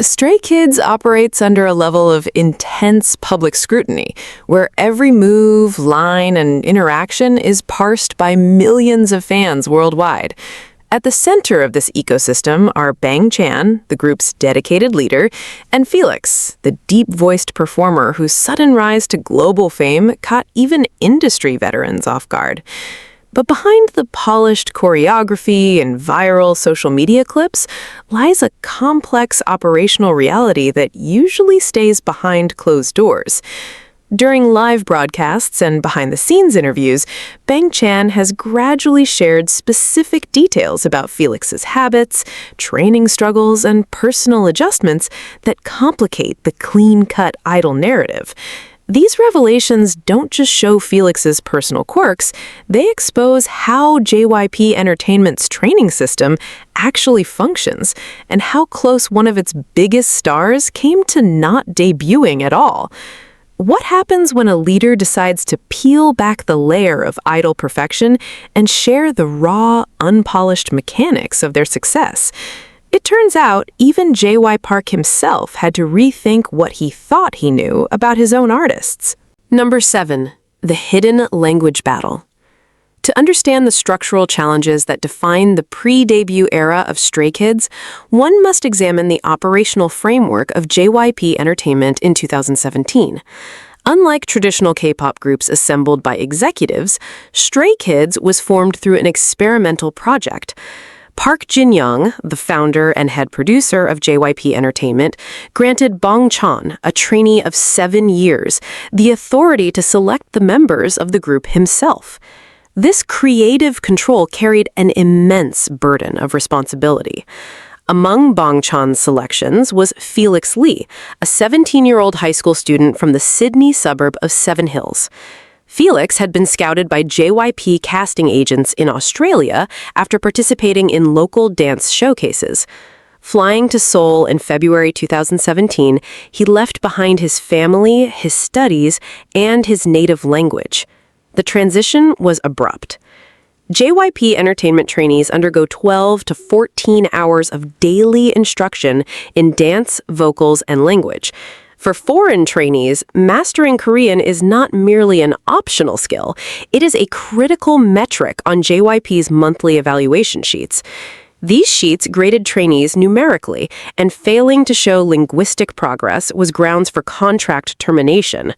Stray Kids operates under a level of intense public scrutiny, where every move, line, and interaction is parsed by millions of fans worldwide. At the center of this ecosystem are Bang Chan, the group's dedicated leader, and Felix, the deep-voiced performer whose sudden rise to global fame caught even industry veterans off guard. But behind the polished choreography and viral social media clips lies a complex operational reality that usually stays behind closed doors. During live broadcasts and behind-the-scenes interviews, Bang Chan has gradually shared specific details about Felix's habits, training struggles, and personal adjustments that complicate the clean-cut idol narrative. These revelations don't just show Felix's personal quirks, they expose how JYP Entertainment's training system actually functions and how close one of its biggest stars came to not debuting at all. What happens when a leader decides to peel back the layer of idol perfection and share the raw, unpolished mechanics of their success? It turns out even JY Park himself had to rethink what he thought he knew about his own artists. Number 7. The hidden language battle. To understand the structural challenges that define the pre-debut era of Stray Kids, one must examine the operational framework of JYP Entertainment in 2017. Unlike traditional K-pop groups assembled by executives, Stray Kids was formed through an experimental project. Park Jin-young, the founder and head producer of JYP Entertainment, granted Bang Chan, a trainee of 7 years, the authority to select the members of the group himself. This creative control carried an immense burden of responsibility. Among Bang Chan's selections was Felix Lee, a 17-year-old high school student from the Sydney suburb of Seven Hills. Felix had been scouted by JYP casting agents in Australia after participating in local dance showcases. Flying to Seoul in February 2017, he left behind his family, his studies, and his native language. The transition was abrupt. JYP Entertainment trainees undergo 12 to 14 hours of daily instruction in dance, vocals, and language. For foreign trainees, mastering Korean is not merely an optional skill. It is a critical metric on JYP's monthly evaluation sheets. These sheets graded trainees numerically, and failing to show linguistic progress was grounds for contract termination.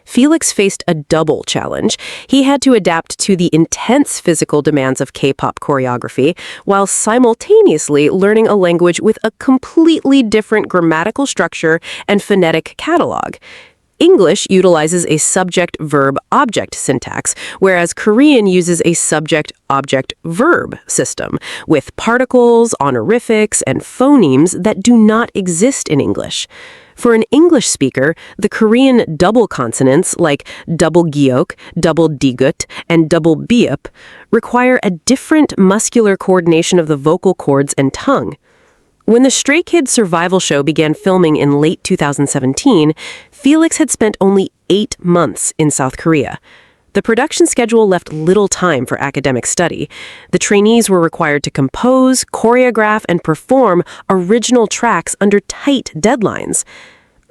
Felix faced a double challenge. He had to adapt to the intense physical demands of K-pop choreography while simultaneously learning a language with a completely different grammatical structure and phonetic catalog. English utilizes a subject-verb-object syntax, whereas Korean uses a subject-object-verb system with particles, honorifics, and phonemes that do not exist in English. For an English speaker, the Korean double consonants like double giok, double digut, and double biup require a different muscular coordination of the vocal cords and tongue. When the Stray Kids survival show began filming in late 2017, Felix had spent only 8 months in South Korea. The production schedule left little time for academic study. The trainees were required to compose, choreograph, and perform original tracks under tight deadlines.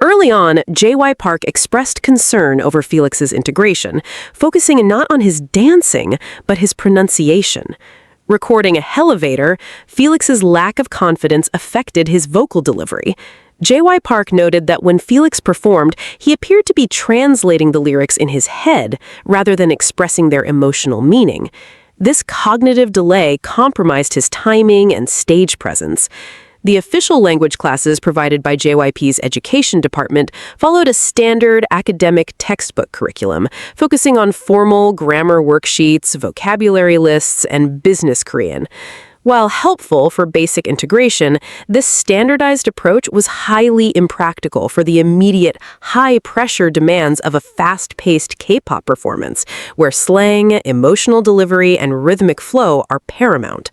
Early on, JY Park expressed concern over Felix's integration, focusing not on his dancing, but his pronunciation. Recording a Hellevator, Felix's lack of confidence affected his vocal delivery. JY Park noted that when Felix performed, he appeared to be translating the lyrics in his head rather than expressing their emotional meaning. This cognitive delay compromised his timing and stage presence. The official language classes provided by JYP's education department followed a standard academic textbook curriculum, focusing on formal grammar worksheets, vocabulary lists, and business Korean. While helpful for basic integration, this standardized approach was highly impractical for the immediate, high-pressure demands of a fast-paced K-pop performance, where slang, emotional delivery, and rhythmic flow are paramount.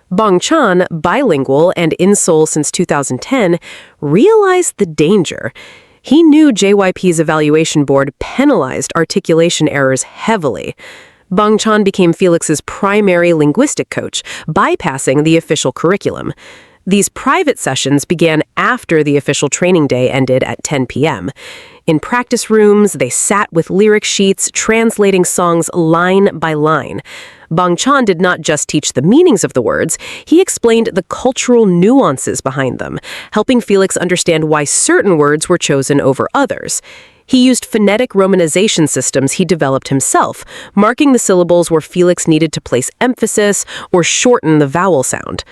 Bang Chan, bilingual and in Seoul since 2010, realized the danger. He knew JYP's evaluation board penalized articulation errors heavily. Bang Chan became Felix's primary linguistic coach, bypassing the official curriculum. These private sessions began after the official training day ended at 10 p.m. In practice rooms, they sat with lyric sheets, translating songs line by line. Bang Chan did not just teach the meanings of the words, he explained the cultural nuances behind them, helping Felix understand why certain words were chosen over others. He used phonetic romanization systems he developed himself, marking the syllables where Felix needed to place emphasis or shorten the vowel sound.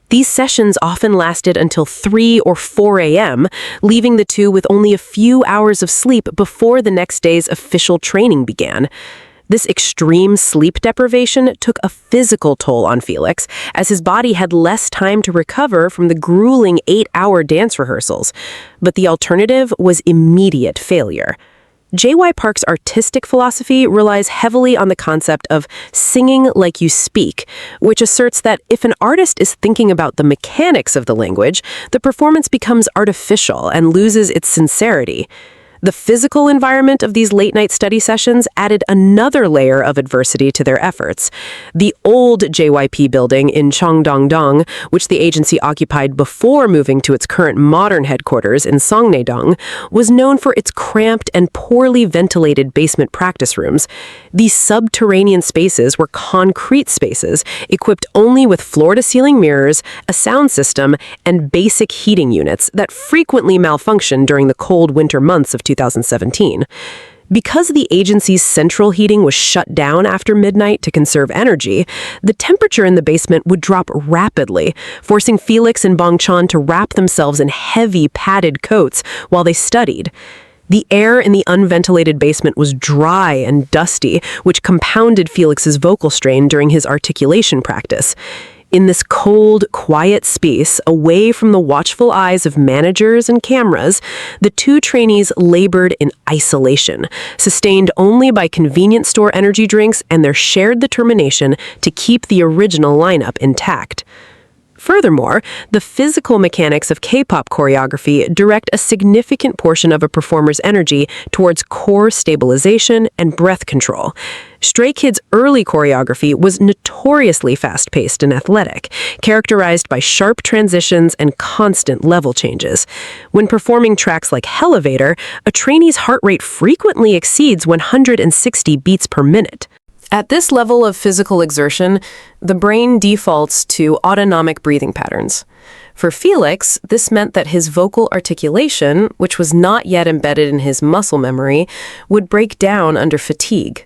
These sessions often lasted until 3 or 4 a.m., leaving the two with only a few hours of sleep before the next day's official training began. This extreme sleep deprivation took a physical toll on Felix, as his body had less time to recover from the grueling 8-hour dance rehearsals. But the alternative was immediate failure. JY Park's artistic philosophy relies heavily on the concept of singing like you speak, which asserts that if an artist is thinking about the mechanics of the language, the performance becomes artificial and loses its sincerity. The physical environment of these late-night study sessions added another layer of adversity to their efforts. The old JYP building in Cheongdong-dong, which the agency occupied before moving to its current modern headquarters in Songnae-dong, was known for its cramped and poorly ventilated basement practice rooms. These subterranean spaces were concrete spaces, equipped only with floor-to-ceiling mirrors, a sound system, and basic heating units that frequently malfunctioned during the cold winter months of 2017. Because the agency's central heating was shut down after midnight to conserve energy, the temperature in the basement would drop rapidly, forcing Felix and Bang Chan to wrap themselves in heavy padded coats while they studied. The air in the unventilated basement was dry and dusty, which compounded Felix's vocal strain during his articulation practice. In this cold, quiet space, away from the watchful eyes of managers and cameras, the two trainees labored in isolation, sustained only by convenience store energy drinks and their shared determination to keep the original lineup intact. Furthermore, the physical mechanics of Kpop choreography direct a significant portion of a performer's energy towards core stabilization and breath control. Stray Kids' early choreography was notoriously fast-paced and athletic, characterized by sharp transitions and constant level changes. When performing tracks like Elevator, a trainee's heart rate frequently exceeds 160 beats per minute. At this level of physical exertion, the brain defaults to autonomic breathing patterns. For Felix, this meant that his vocal articulation, which was not yet embedded in his muscle memory, would break down under fatigue.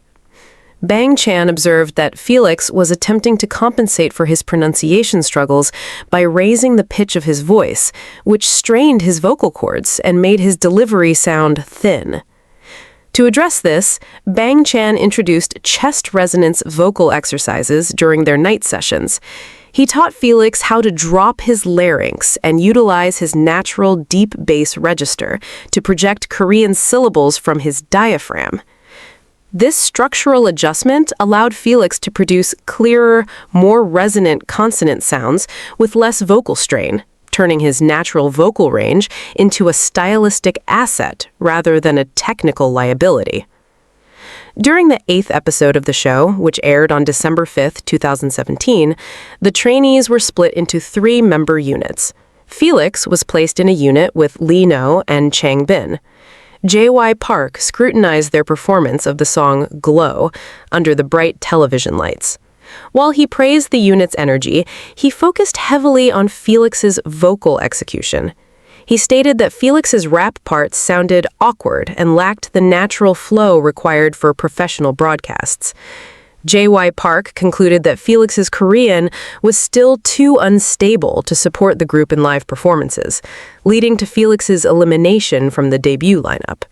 Bang Chan observed that Felix was attempting to compensate for his pronunciation struggles by raising the pitch of his voice, which strained his vocal cords and made his delivery sound thin. To address this, Bang Chan introduced chest resonance vocal exercises during their night sessions. He taught Felix how to drop his larynx and utilize his natural deep bass register to project Korean syllables from his diaphragm. This structural adjustment allowed Felix to produce clearer, more resonant consonant sounds with less vocal strain, turning his natural vocal range into a stylistic asset rather than a technical liability. During the 8th episode of the show, which aired on December 5, 2017, the trainees were split into 3 member units. Felix was placed in a unit with Lee No and Chang Bin. JY Park scrutinized their performance of the song Glow under the bright television lights. While he praised the unit's energy, he focused heavily on Felix's vocal execution. He stated that Felix's rap parts sounded awkward and lacked the natural flow required for professional broadcasts. JY Park concluded that Felix's Korean was still too unstable to support the group in live performances, leading to Felix's elimination from the debut lineup.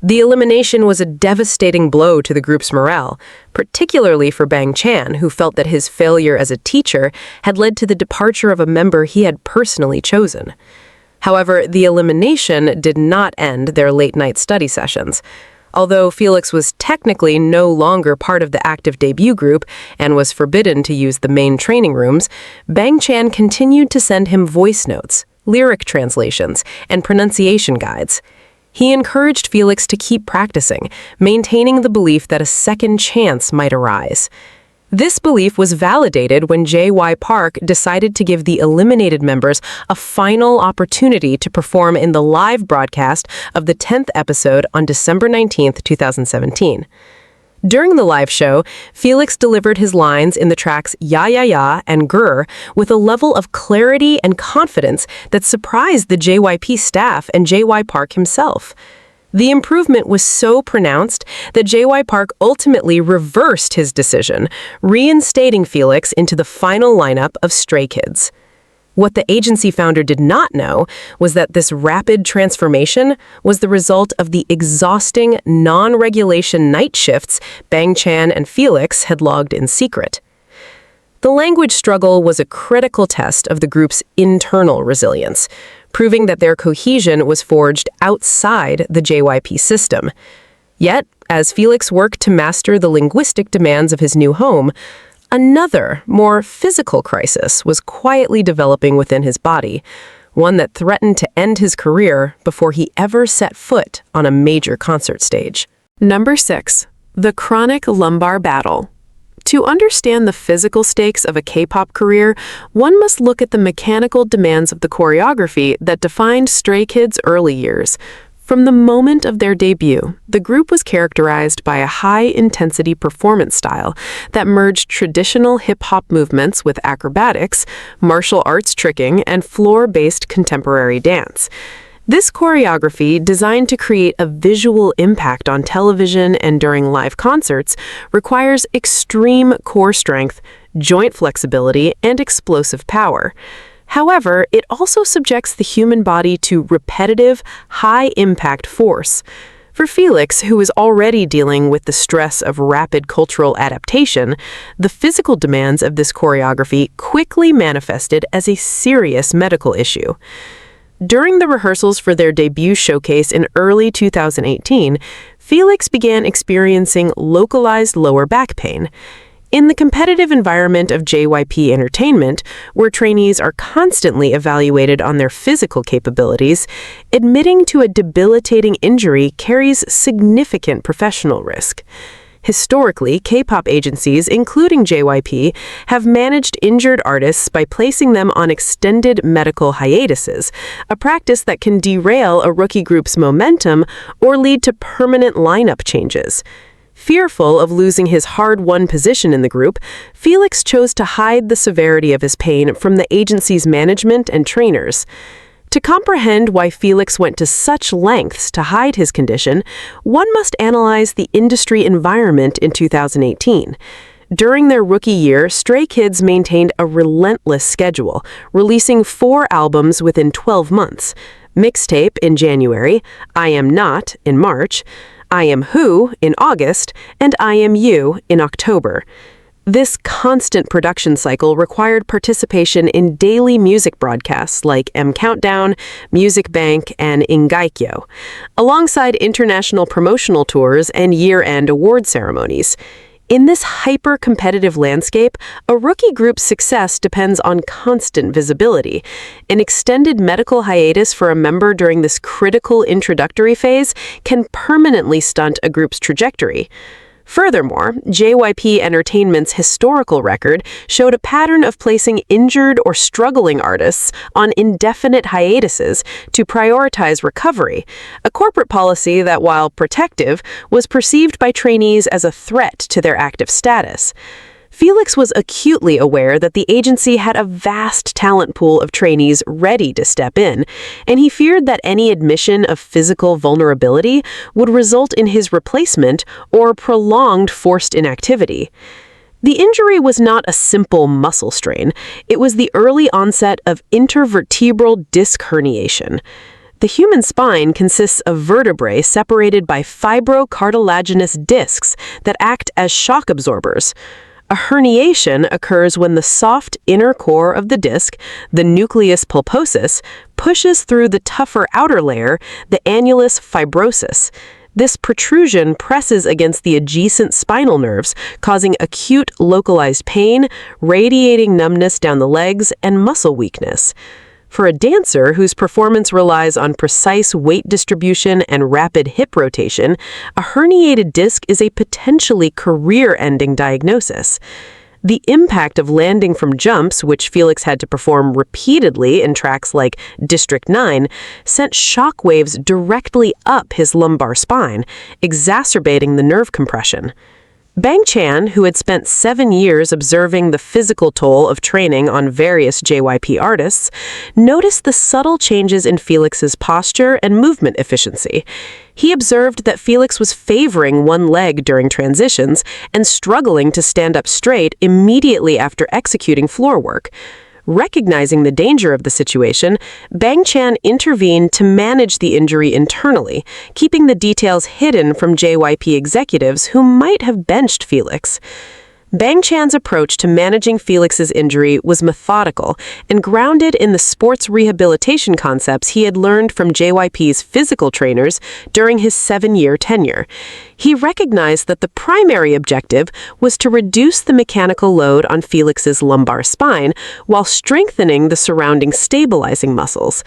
The elimination was a devastating blow to the group's morale, particularly for Bang Chan, who felt that his failure as a teacher had led to the departure of a member he had personally chosen. However, the elimination did not end their late-night study sessions. Although Felix was technically no longer part of the active debut group and was forbidden to use the main training rooms, Bang Chan continued to send him voice notes, lyric translations, and pronunciation guides. He encouraged Felix to keep practicing, maintaining the belief that a second chance might arise. This belief was validated when J.Y. Park decided to give the eliminated members a final opportunity to perform in the live broadcast of the 10th episode on December 19, 2017. During the live show, Felix delivered his lines in the tracks Ya Ya Ya and Grr with a level of clarity and confidence that surprised the JYP staff and J.Y. Park himself. The improvement was so pronounced that J.Y. Park ultimately reversed his decision, reinstating Felix into the final lineup of Stray Kids. What the agency founder did not know was that this rapid transformation was the result of the exhausting, non-regulation night shifts Bang Chan and Felix had logged in secret. The language struggle was a critical test of the group's internal resilience, proving that their cohesion was forged outside the JYP system. Yet, as Felix worked to master the linguistic demands of his new home, another, more physical crisis was quietly developing within his body, one that threatened to end his career before he ever set foot on a major concert stage. Number 6. The chronic lumbar battle. To understand the physical stakes of a K-pop career, one must look at the mechanical demands of the choreography that defined Stray Kids' early years. From the moment of their debut, the group was characterized by a high-intensity performance style that merged traditional hip-hop movements with acrobatics, martial arts tricking, and floor-based contemporary dance. This choreography, designed to create a visual impact on television and during live concerts, requires extreme core strength, joint flexibility, and explosive power. However, it also subjects the human body to repetitive, high-impact force. For Felix, who is already dealing with the stress of rapid cultural adaptation, the physical demands of this choreography quickly manifested as a serious medical issue. During the rehearsals for their debut showcase in early 2018, Felix began experiencing localized lower back pain. In the competitive environment of JYP Entertainment, where trainees are constantly evaluated on their physical capabilities, admitting to a debilitating injury carries significant professional risk. Historically, K-pop agencies, including JYP, have managed injured artists by placing them on extended medical hiatuses, a practice that can derail a rookie group's momentum or lead to permanent lineup changes. Fearful of losing his hard-won position in the group, Felix chose to hide the severity of his pain from the agency's management and trainers. To comprehend why Felix went to such lengths to hide his condition, one must analyze the industry environment in 2018. During their rookie year, Stray Kids maintained a relentless schedule, releasing 4 albums within 12 months. Mixtape in January, I Am Not in March, I Am Who in August, and I Am You in October. This constant production cycle required participation in daily music broadcasts like M Countdown, Music Bank, and Ingaikyo, alongside international promotional tours and year-end award ceremonies. In this hyper-competitive landscape, a rookie group's success depends on constant visibility. An extended medical hiatus for a member during this critical introductory phase can permanently stunt a group's trajectory. Furthermore, JYP Entertainment's historical record showed a pattern of placing injured or struggling artists on indefinite hiatuses to prioritize recovery, a corporate policy that, while protective, was perceived by trainees as a threat to their active status. Felix was acutely aware that the agency had a vast talent pool of trainees ready to step in, and he feared that any admission of physical vulnerability would result in his replacement or prolonged forced inactivity. The injury was not a simple muscle strain. It was the early onset of intervertebral disc herniation. The human spine consists of vertebrae separated by fibrocartilaginous discs that act as shock absorbers. A herniation occurs when the soft inner core of the disc, the nucleus pulposus, pushes through the tougher outer layer, the annulus fibrosus. This protrusion presses against the adjacent spinal nerves, causing acute localized pain, radiating numbness down the legs, and muscle weakness. For a dancer whose performance relies on precise weight distribution and rapid hip rotation, a herniated disc is a potentially career-ending diagnosis. The impact of landing from jumps, which Felix had to perform repeatedly in tracks like District 9, sent shockwaves directly up his lumbar spine, exacerbating the nerve compression. Bang Chan, who had spent 7 years observing the physical toll of training on various JYP artists, noticed the subtle changes in Felix's posture and movement efficiency. He observed that Felix was favoring one leg during transitions and struggling to stand up straight immediately after executing floor work. Recognizing the danger of the situation, Bang Chan intervened to manage the injury internally, keeping the details hidden from JYP executives who might have benched Felix. Bang Chan's approach to managing Felix's injury was methodical and grounded in the sports rehabilitation concepts he had learned from JYP's physical trainers during his 7-year tenure. He recognized that the primary objective was to reduce the mechanical load on Felix's lumbar spine while strengthening the surrounding stabilizing muscles.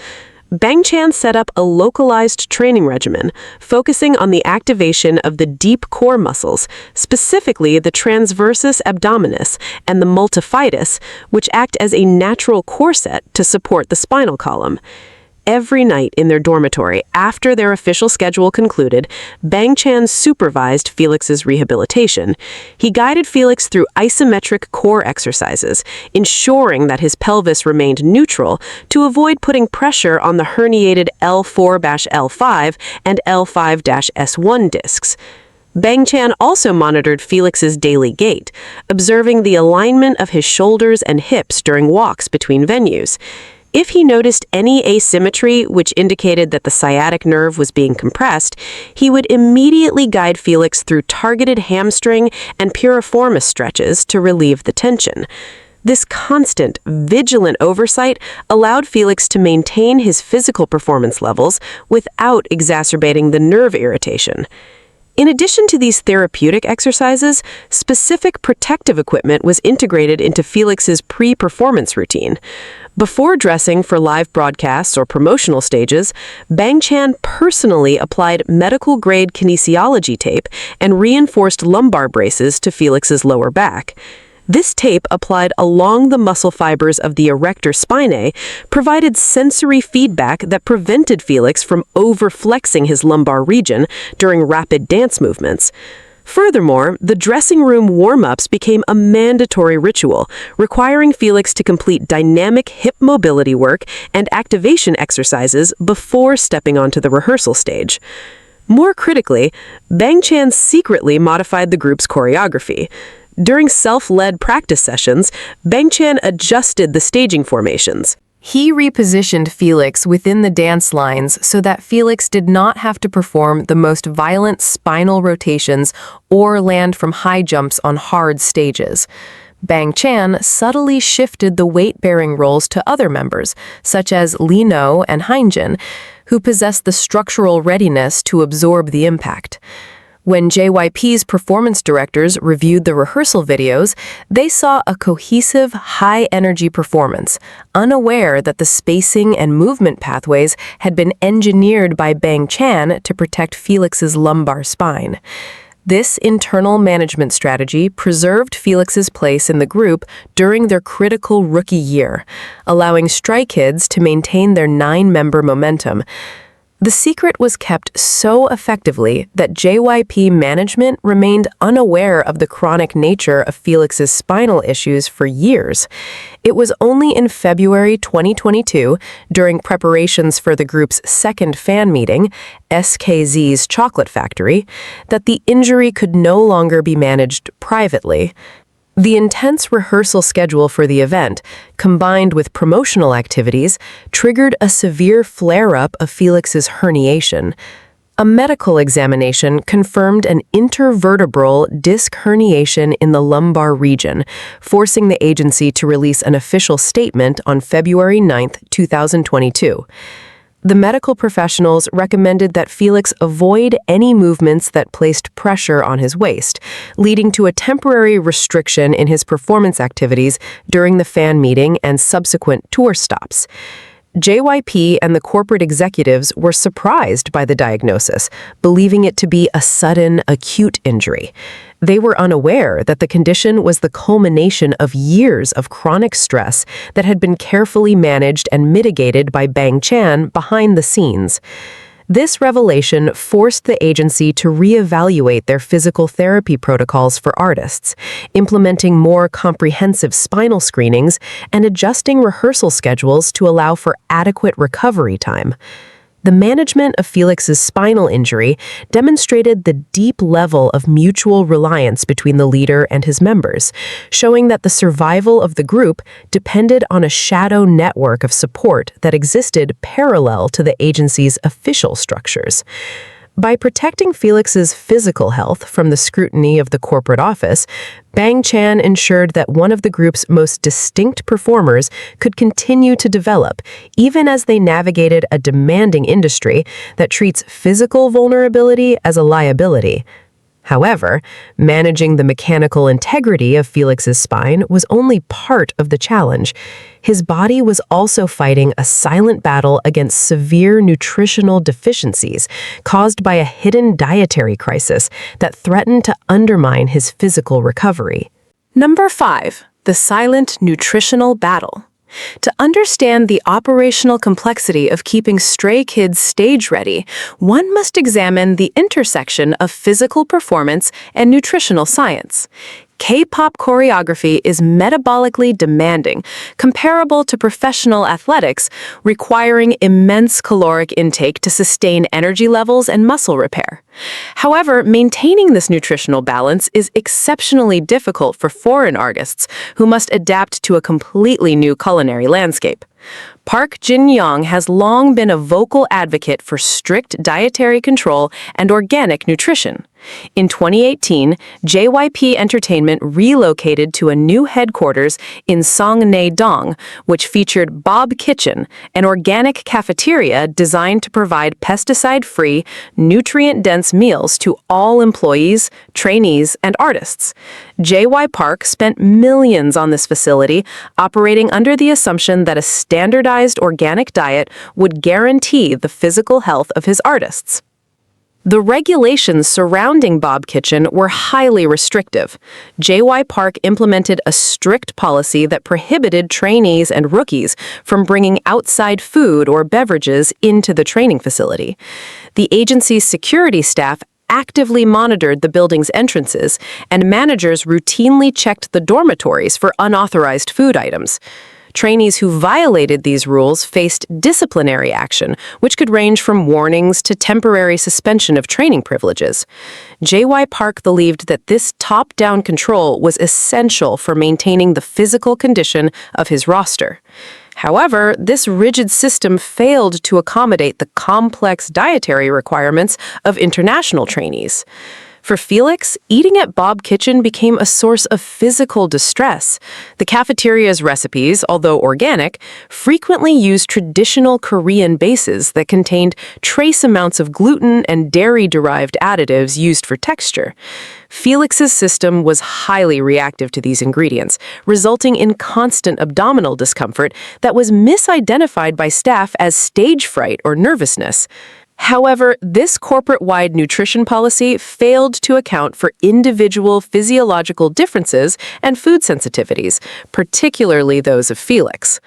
Bang Chan set up a localized training regimen, focusing on the activation of the deep core muscles, specifically the transversus abdominis and the multifidus, which act as a natural corset to support the spinal column. Every night in their dormitory, after their official schedule concluded, Bang Chan supervised Felix's rehabilitation. He guided Felix through isometric core exercises, ensuring that his pelvis remained neutral to avoid putting pressure on the herniated L4-L5 and L5-S1 discs. Bang Chan also monitored Felix's daily gait, observing the alignment of his shoulders and hips during walks between venues. If he noticed any asymmetry which indicated that the sciatic nerve was being compressed, he would immediately guide Felix through targeted hamstring and piriformis stretches to relieve the tension. This constant, vigilant oversight allowed Felix to maintain his physical performance levels without exacerbating the nerve irritation. In addition to these therapeutic exercises, specific protective equipment was integrated into Felix's pre-performance routine. Before dressing for live broadcasts or promotional stages, Bang Chan personally applied medical-grade kinesiology tape and reinforced lumbar braces to Felix's lower back. This tape, applied along the muscle fibers of the erector spinae, provided sensory feedback that prevented Felix from overflexing his lumbar region during rapid dance movements. Furthermore, the dressing room warm-ups became a mandatory ritual, requiring Felix to complete dynamic hip mobility work and activation exercises before stepping onto the rehearsal stage. More critically, Bang Chan secretly modified the group's choreography. During self-led practice sessions, Bang Chan adjusted the staging formations. He repositioned Felix within the dance lines so that Felix did not have to perform the most violent spinal rotations or land from high jumps on hard stages. Bang Chan subtly shifted the weight-bearing roles to other members, such as Lee No and Hainjin, who possessed the structural readiness to absorb the impact. When JYP's performance directors reviewed the rehearsal videos, they saw a cohesive, high-energy performance, unaware that the spacing and movement pathways had been engineered by Bang Chan to protect Felix's lumbar spine. This internal management strategy preserved Felix's place in the group during their critical rookie year, allowing Stray Kids to maintain their 9-member momentum. The secret was kept so effectively that JYP management remained unaware of the chronic nature of Felix's spinal issues for years. It was only in February 2022, during preparations for the group's second fan meeting, SKZ's Chocolate Factory, that the injury could no longer be managed privately. The intense rehearsal schedule for the event, combined with promotional activities, triggered a severe flare-up of Felix's herniation. A medical examination confirmed an intervertebral disc herniation in the lumbar region, forcing the agency to release an official statement on February 9, 2022. The medical professionals recommended that Felix avoid any movements that placed pressure on his waist, leading to a temporary restriction in his performance activities during the fan meeting and subsequent tour stops. JYP and the corporate executives were surprised by the diagnosis, believing it to be a sudden, acute injury. They were unaware that the condition was the culmination of years of chronic stress that had been carefully managed and mitigated by Bang Chan behind the scenes. This revelation forced the agency to reevaluate their physical therapy protocols for artists, implementing more comprehensive spinal screenings and adjusting rehearsal schedules to allow for adequate recovery time. The management of Felix's spinal injury demonstrated the deep level of mutual reliance between the leader and his members, showing that the survival of the group depended on a shadow network of support that existed parallel to the agency's official structures. By protecting Felix's physical health from the scrutiny of the corporate office, Bang Chan ensured that one of the group's most distinct performers could continue to develop, even as they navigated a demanding industry that treats physical vulnerability as a liability. However, managing the mechanical integrity of Felix's spine was only part of the challenge. His body was also fighting a silent battle against severe nutritional deficiencies caused by a hidden dietary crisis that threatened to undermine his physical recovery. Number 5. The silent nutritional battle. To understand the operational complexity of keeping Stray Kids stage-ready, one must examine the intersection of physical performance and nutritional science. K-pop choreography is metabolically demanding, comparable to professional athletics, requiring immense caloric intake to sustain energy levels and muscle repair. However, maintaining this nutritional balance is exceptionally difficult for foreign artists who must adapt to a completely new culinary landscape. Park Jin-young has long been a vocal advocate for strict dietary control and organic nutrition. In 2018, JYP Entertainment relocated to a new headquarters in Songnae-dong, which featured Bob Kitchen, an organic cafeteria designed to provide pesticide-free, nutrient-dense meals to all employees, trainees, and artists. JY Park spent millions on this facility, operating under the assumption that a standardized organic diet would guarantee the physical health of his artists. The regulations surrounding Bob Kitchen were highly restrictive. JY Park implemented a strict policy that prohibited trainees and rookies from bringing outside food or beverages into the training facility. The agency's security staff actively monitored the building's entrances, and managers routinely checked the dormitories for unauthorized food items. Trainees who violated these rules faced disciplinary action, which could range from warnings to temporary suspension of training privileges. JY Park believed that this top-down control was essential for maintaining the physical condition of his roster. However, this rigid system failed to accommodate the complex dietary requirements of international trainees. For Felix, eating at Bob Kitchen became a source of physical distress. The cafeteria's recipes, although organic, frequently used traditional Korean bases that contained trace amounts of gluten and dairy-derived additives used for texture. Felix's system was highly reactive to these ingredients, resulting in constant abdominal discomfort that was misidentified by staff as stage fright or nervousness. However, this corporate-wide nutrition policy failed to account for individual physiological differences and food sensitivities, particularly those of Felix.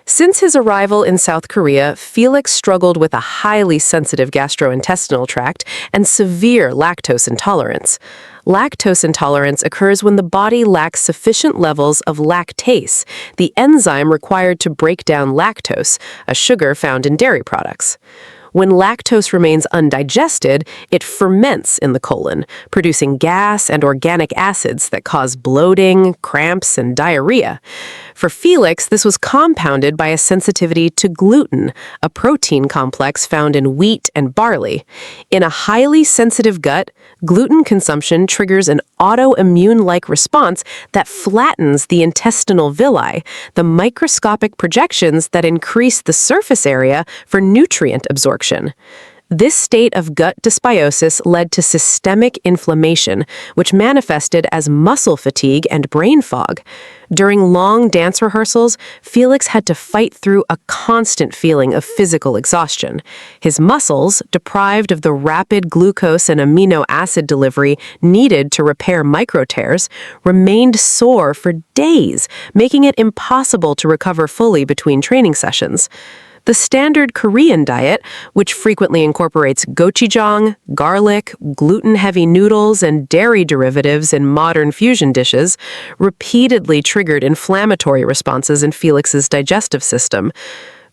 Since his arrival in South Korea, Felix struggled with a highly sensitive gastrointestinal tract and severe lactose intolerance. Lactose intolerance occurs when the body lacks sufficient levels of lactase, the enzyme required to break down lactose, a sugar found in dairy products. When lactose remains undigested, it ferments in the colon, producing gas and organic acids that cause bloating, cramps, and diarrhea. For Felix, this was compounded by a sensitivity to gluten, a protein complex found in wheat and barley. In a highly sensitive gut, gluten consumption triggers an autoimmune-like response that flattens the intestinal villi, the microscopic projections that increase the surface area for nutrient absorption. This state of gut dysbiosis led to systemic inflammation, which manifested as muscle fatigue and brain fog. During long dance rehearsals, Felix had to fight through a constant feeling of physical exhaustion. His muscles, deprived of the rapid glucose and amino acid delivery needed to repair micro tears, remained sore for days, making it impossible to recover fully between training sessions. The standard Korean diet, which frequently incorporates gochujang, garlic, gluten-heavy noodles, and dairy derivatives in modern fusion dishes, repeatedly triggered inflammatory responses in Felix's digestive system.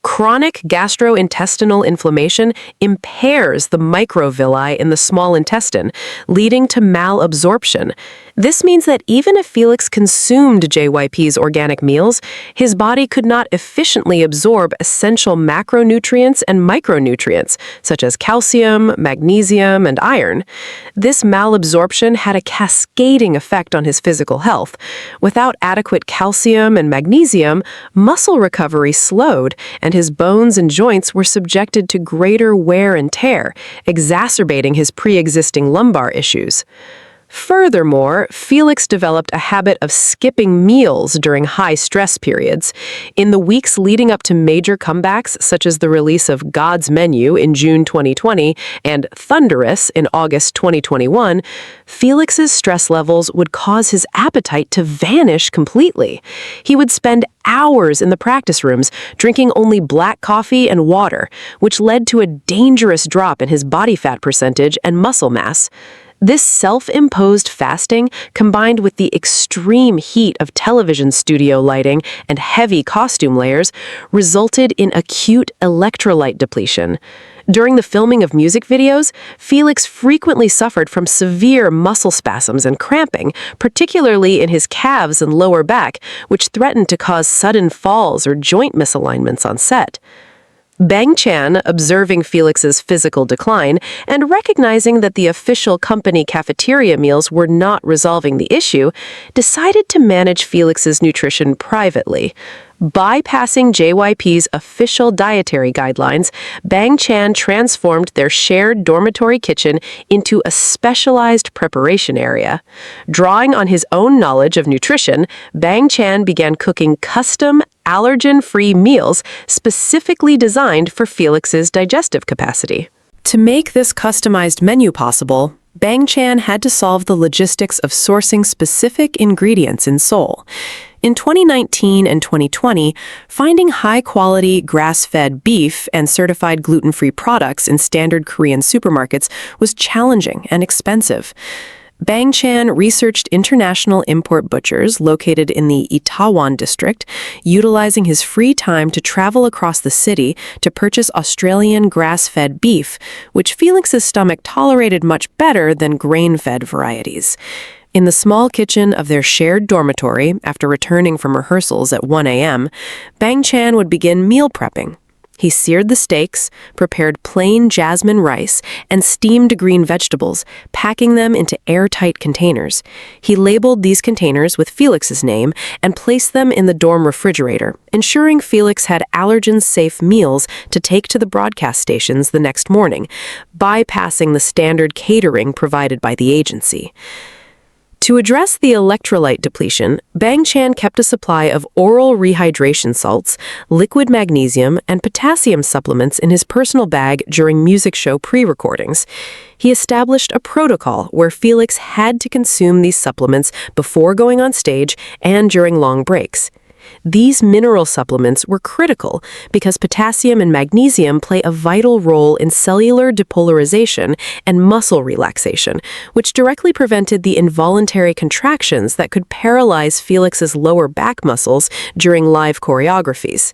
Chronic gastrointestinal inflammation impairs the microvilli in the small intestine, leading to malabsorption. This means that even if Felix consumed JYP's organic meals, his body could not efficiently absorb essential macronutrients and micronutrients, such as calcium, magnesium, and iron. This malabsorption had a cascading effect on his physical health. Without adequate calcium and magnesium, muscle recovery slowed, and his bones and joints were subjected to greater wear and tear, exacerbating his pre-existing lumbar issues. Furthermore, Felix developed a habit of skipping meals during high-stress periods. In the weeks leading up to major comebacks, such as the release of God's Menu in June 2020 and Thunderous in August 2021, Felix's stress levels would cause his appetite to vanish completely. He would spend hours in the practice rooms, drinking only black coffee and water, which led to a dangerous drop in his body fat percentage and muscle mass. This self-imposed fasting, combined with the extreme heat of television studio lighting and heavy costume layers, resulted in acute electrolyte depletion. During the filming of music videos, Felix frequently suffered from severe muscle spasms and cramping, particularly in his calves and lower back, which threatened to cause sudden falls or joint misalignments on set. Bang Chan, observing Felix's physical decline and recognizing that the official company cafeteria meals were not resolving the issue, decided to manage Felix's nutrition privately. Bypassing JYP's official dietary guidelines, Bang Chan transformed their shared dormitory kitchen into a specialized preparation area. Drawing on his own knowledge of nutrition, Bang Chan began cooking custom, allergen-free meals specifically designed for Felix's digestive capacity. To make this customized menu possible, Bang Chan had to solve the logistics of sourcing specific ingredients in Seoul. In 2019 and 2020, finding high-quality grass-fed beef and certified gluten-free products in standard Korean supermarkets was challenging and expensive. Bang Chan researched international import butchers located in the Itaewon district, utilizing his free time to travel across the city to purchase Australian grass-fed beef, which Felix's stomach tolerated much better than grain-fed varieties. In the small kitchen of their shared dormitory, after returning from rehearsals at 1 a.m., Bang Chan would begin meal prepping. He seared the steaks, prepared plain jasmine rice, and steamed green vegetables, packing them into airtight containers. He labeled these containers with Felix's name and placed them in the dorm refrigerator, ensuring Felix had allergen-safe meals to take to the broadcast stations the next morning, bypassing the standard catering provided by the agency. To address the electrolyte depletion, Bang Chan kept a supply of oral rehydration salts, liquid magnesium, and potassium supplements in his personal bag during music show pre-recordings. He established a protocol where Felix had to consume these supplements before going on stage and during long breaks. These mineral supplements were critical because potassium and magnesium play a vital role in cellular depolarization and muscle relaxation, which directly prevented the involuntary contractions that could paralyze Felix's lower back muscles during live choreographies.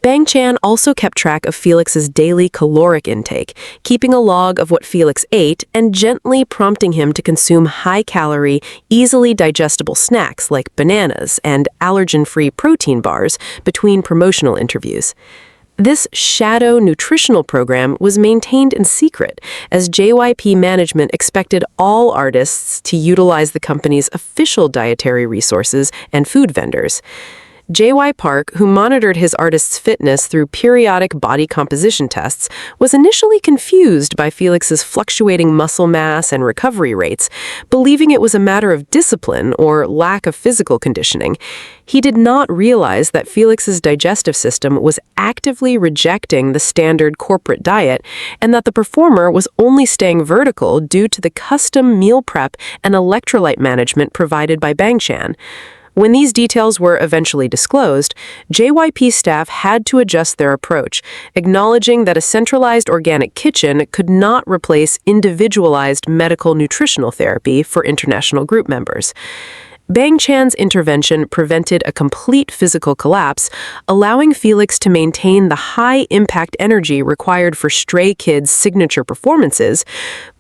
Bang Chan also kept track of Felix's daily caloric intake, keeping a log of what Felix ate and gently prompting him to consume high-calorie, easily digestible snacks like bananas and allergen-free protein bars between promotional interviews. This shadow nutritional program was maintained in secret, as JYP management expected all artists to utilize the company's official dietary resources and food vendors. JY Park, who monitored his artist's fitness through periodic body composition tests, was initially confused by Felix's fluctuating muscle mass and recovery rates, believing it was a matter of discipline or lack of physical conditioning. He did not realize that Felix's digestive system was actively rejecting the standard corporate diet and that the performer was only staying vertical due to the custom meal prep and electrolyte management provided by Bangchan. When these details were eventually disclosed, JYP staff had to adjust their approach, acknowledging that a centralized organic kitchen could not replace individualized medical nutritional therapy for international group members. Bangchan's intervention prevented a complete physical collapse, allowing Felix to maintain the high-impact energy required for Stray Kids' signature performances,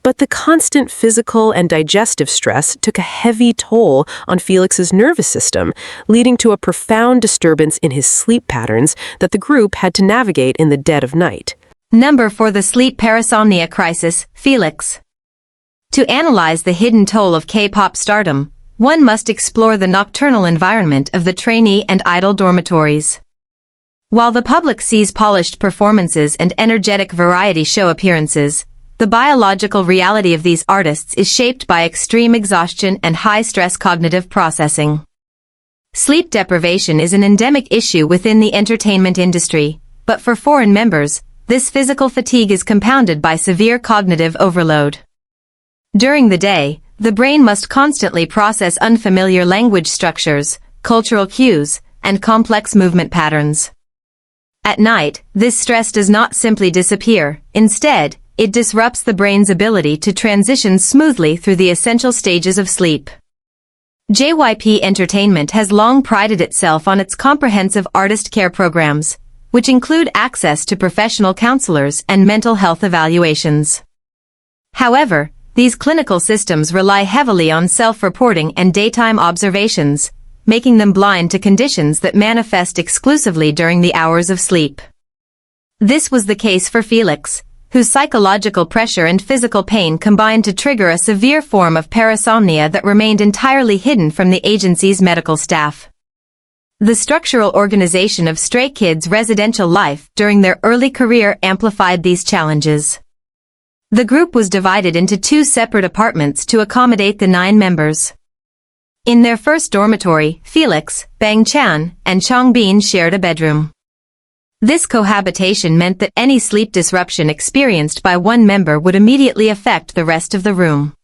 but the constant physical and digestive stress took a heavy toll on Felix's nervous system, leading to a profound disturbance in his sleep patterns that the group had to navigate in the dead of night. Number for the sleep parasomnia crisis, Felix. To analyze the hidden toll of K-pop stardom, one must explore the nocturnal environment of the trainee and idol dormitories. While the public sees polished performances and energetic variety show appearances, the biological reality of these artists is shaped by extreme exhaustion and high-stress cognitive processing. Sleep deprivation is an endemic issue within the entertainment industry, but for foreign members, this physical fatigue is compounded by severe cognitive overload. During the day, the brain must constantly process unfamiliar language structures, cultural cues, and complex movement patterns. At night, this stress does not simply disappear. Instead, it disrupts the brain's ability to transition smoothly through the essential stages of sleep. JYP Entertainment has long prided itself on its comprehensive artist care programs, which include access to professional counselors and mental health evaluations. However, these clinical systems rely heavily on self-reporting and daytime observations, making them blind to conditions that manifest exclusively during the hours of sleep. This was the case for Felix, whose psychological pressure and physical pain combined to trigger a severe form of parasomnia that remained entirely hidden from the agency's medical staff. The structural organization of Stray Kids' residential life during their early career amplified these challenges. The group was divided into two separate apartments to accommodate the 9 members. In their first dormitory, Felix, Bangchan, and Changbin shared a bedroom. This cohabitation meant that any sleep disruption experienced by one member would immediately affect the rest of the room.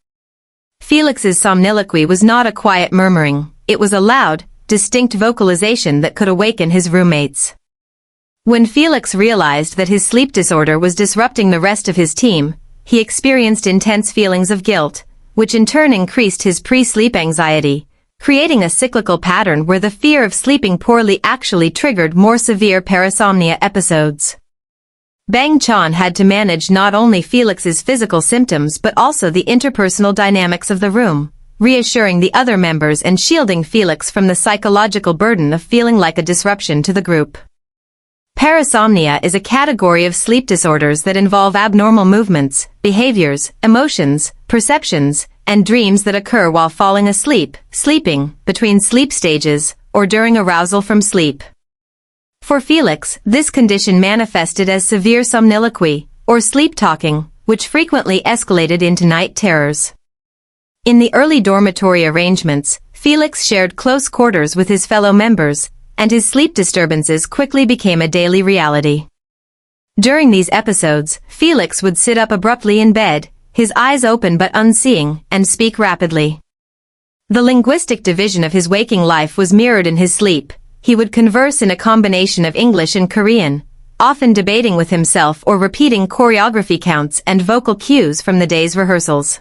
Felix's somniloquy was not a quiet murmuring, it was a loud, distinct vocalization that could awaken his roommates. When Felix realized that his sleep disorder was disrupting the rest of his team, he experienced intense feelings of guilt, which in turn increased his pre-sleep anxiety, creating a cyclical pattern where the fear of sleeping poorly actually triggered more severe parasomnia episodes. Bangchan had to manage not only Felix's physical symptoms but also the interpersonal dynamics of the room, reassuring the other members and shielding Felix from the psychological burden of feeling like a disruption to the group. Parasomnia is a category of sleep disorders that involve abnormal movements, behaviors, emotions, perceptions, and dreams that occur while falling asleep, sleeping, between sleep stages, or during arousal from sleep. For Felix, this condition manifested as severe somniloquy, or sleep talking, which frequently escalated into night terrors. In the early dormitory arrangements, Felix shared close quarters with his fellow members, and his sleep disturbances quickly became a daily reality. During these episodes, Felix would sit up abruptly in bed, his eyes open but unseeing, and speak rapidly. The linguistic division of his waking life was mirrored in his sleep. He would converse in a combination of English and Korean, often debating with himself or repeating choreography counts and vocal cues from the day's rehearsals.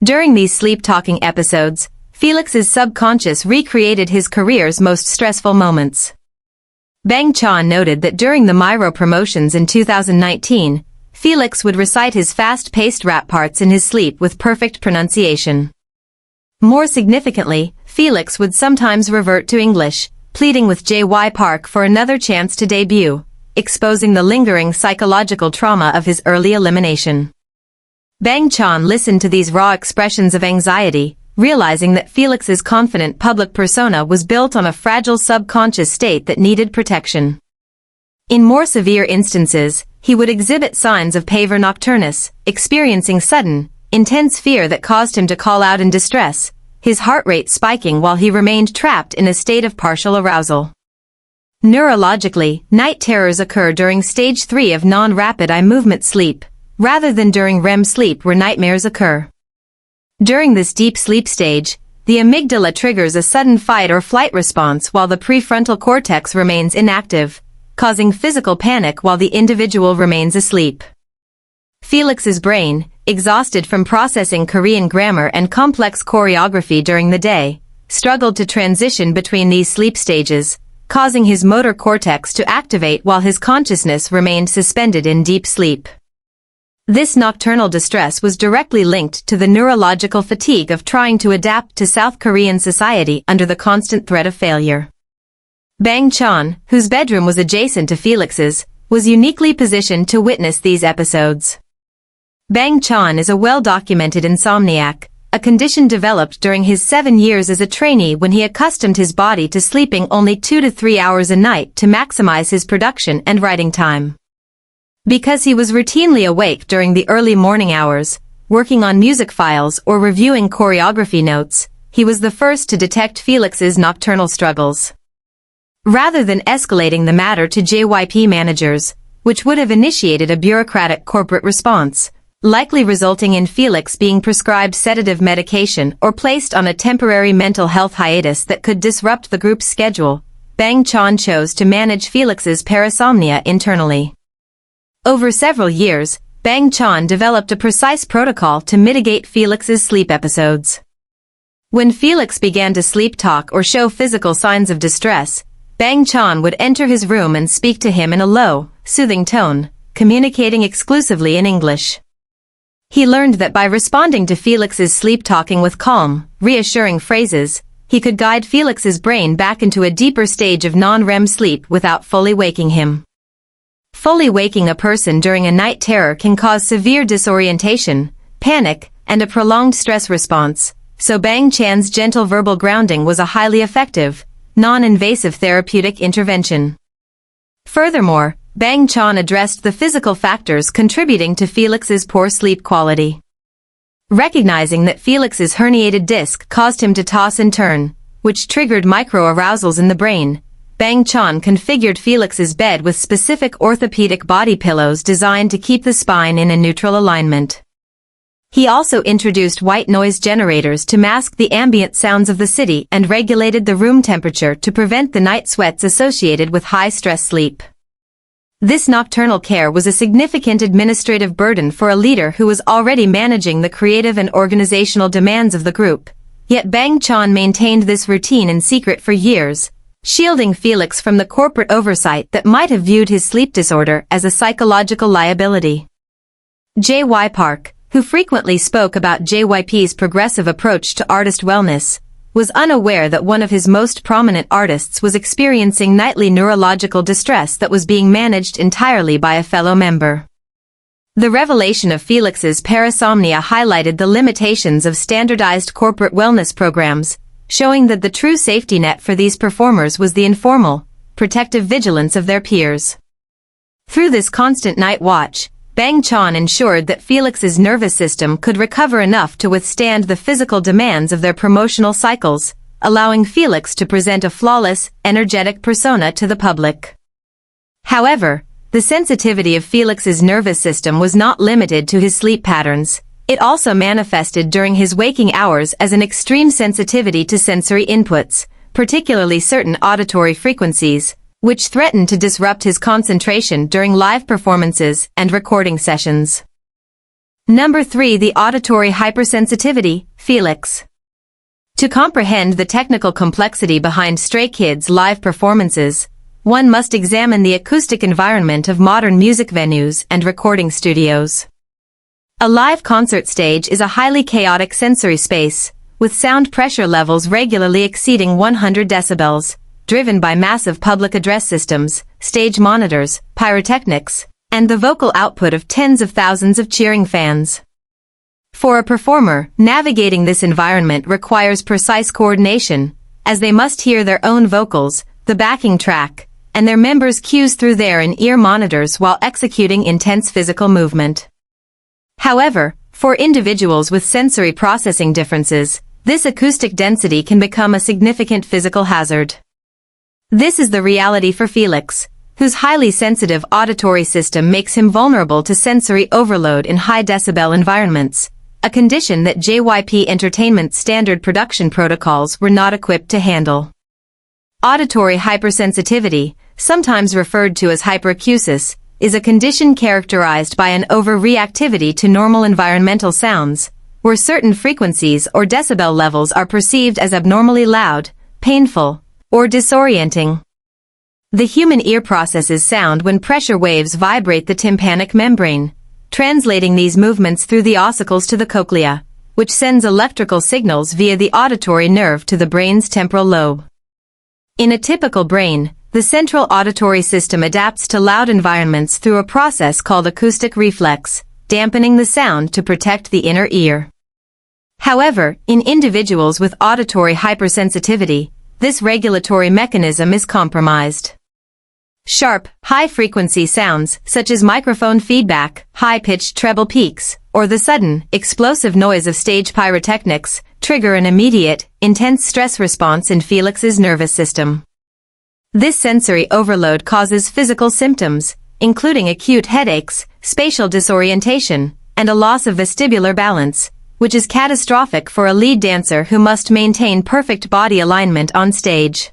During these sleep-talking episodes, Felix's subconscious recreated his career's most stressful moments. Bangchan noted that during the Myro promotions in 2019, Felix would recite his fast-paced rap parts in his sleep with perfect pronunciation. More significantly, Felix would sometimes revert to English, pleading with JY Park for another chance to debut, exposing the lingering psychological trauma of his early elimination. Bangchan listened to these raw expressions of anxiety, realizing that Felix's confident public persona was built on a fragile subconscious state that needed protection. In more severe instances, he would exhibit signs of pavor nocturnus, experiencing sudden, intense fear that caused him to call out in distress, his heart rate spiking while he remained trapped in a state of partial arousal. Neurologically, night terrors occur during stage 3 of non-rapid eye movement sleep, rather than during REM sleep where nightmares occur. During this deep sleep stage, the amygdala triggers a sudden fight or flight response while the prefrontal cortex remains inactive, causing physical panic while the individual remains asleep. Felix's brain, exhausted from processing Korean grammar and complex choreography during the day, struggled to transition between these sleep stages, causing his motor cortex to activate while his consciousness remained suspended in deep sleep. This nocturnal distress was directly linked to the neurological fatigue of trying to adapt to South Korean society under the constant threat of failure. Bang Chan, whose bedroom was adjacent to Felix's, was uniquely positioned to witness these episodes. Bang Chan is a well-documented insomniac, a condition developed during his 7 years as a trainee when he accustomed his body to sleeping only 2 to 3 hours a night to maximize his production and writing time. Because he was routinely awake during the early morning hours, working on music files or reviewing choreography notes, he was the first to detect Felix's nocturnal struggles. Rather than escalating the matter to JYP managers, which would have initiated a bureaucratic corporate response, likely resulting in Felix being prescribed sedative medication or placed on a temporary mental health hiatus that could disrupt the group's schedule, Bang Chan chose to manage Felix's parasomnia internally. Over several years, Bang Chan developed a precise protocol to mitigate Felix's sleep episodes. When Felix began to sleep talk or show physical signs of distress, Bang Chan would enter his room and speak to him in a low, soothing tone, communicating exclusively in English. He learned that by responding to Felix's sleep talking with calm, reassuring phrases, he could guide Felix's brain back into a deeper stage of non-REM sleep without fully waking him. Fully waking a person during a night terror can cause severe disorientation, panic, and a prolonged stress response, so Bang Chan's gentle verbal grounding was a highly effective, non-invasive therapeutic intervention. Furthermore, Bang Chan addressed the physical factors contributing to Felix's poor sleep quality. Recognizing that Felix's herniated disc caused him to toss and turn, which triggered micro-arousals in the brain, Bang Chan configured Felix's bed with specific orthopedic body pillows designed to keep the spine in a neutral alignment. He also introduced white noise generators to mask the ambient sounds of the city and regulated the room temperature to prevent the night sweats associated with high-stress sleep. This nocturnal care was a significant administrative burden for a leader who was already managing the creative and organizational demands of the group, yet Bang Chan maintained this routine in secret for years, shielding Felix from the corporate oversight that might have viewed his sleep disorder as a psychological liability. J.Y. Park, who frequently spoke about JYP's progressive approach to artist wellness, was unaware that one of his most prominent artists was experiencing nightly neurological distress that was being managed entirely by a fellow member. The revelation of Felix's parasomnia highlighted the limitations of standardized corporate wellness programs, showing that the true safety net for these performers was the informal, protective vigilance of their peers. Through this constant night watch, Bang Chan ensured that Felix's nervous system could recover enough to withstand the physical demands of their promotional cycles, allowing Felix to present a flawless, energetic persona to the public. However, the sensitivity of Felix's nervous system was not limited to his sleep patterns. It also manifested during his waking hours as an extreme sensitivity to sensory inputs, particularly certain auditory frequencies, which threatened to disrupt his concentration during live performances and recording sessions. Number 3. The auditory hypersensitivity, Felix. To comprehend the technical complexity behind Stray Kids' live performances, one must examine the acoustic environment of modern music venues and recording studios. A live concert stage is a highly chaotic sensory space, with sound pressure levels regularly exceeding 100 decibels, driven by massive public address systems, stage monitors, pyrotechnics, and the vocal output of tens of thousands of cheering fans. For a performer, navigating this environment requires precise coordination, as they must hear their own vocals, the backing track, and their members' cues through their in-ear monitors while executing intense physical movement. However, for individuals with sensory processing differences, this acoustic density can become a significant physical hazard. This is the reality for Felix, whose highly sensitive auditory system makes him vulnerable to sensory overload in high-decibel environments, a condition that JYP Entertainment's standard production protocols were not equipped to handle. Auditory hypersensitivity, sometimes referred to as hyperacusis, is a condition characterized by an overreactivity to normal environmental sounds, where certain frequencies or decibel levels are perceived as abnormally loud, painful, or disorienting. The human ear processes sound when pressure waves vibrate the tympanic membrane, translating these movements through the ossicles to the cochlea, which sends electrical signals via the auditory nerve to the brain's temporal lobe. In a typical brain, the central auditory system adapts to loud environments through a process called acoustic reflex, dampening the sound to protect the inner ear. However, in individuals with auditory hypersensitivity, this regulatory mechanism is compromised. Sharp, high-frequency sounds, such as microphone feedback, high-pitched treble peaks, or the sudden, explosive noise of stage pyrotechnics, trigger an immediate, intense stress response in Felix's nervous system. This sensory overload causes physical symptoms, including acute headaches, spatial disorientation, and a loss of vestibular balance, which is catastrophic for a lead dancer who must maintain perfect body alignment on stage.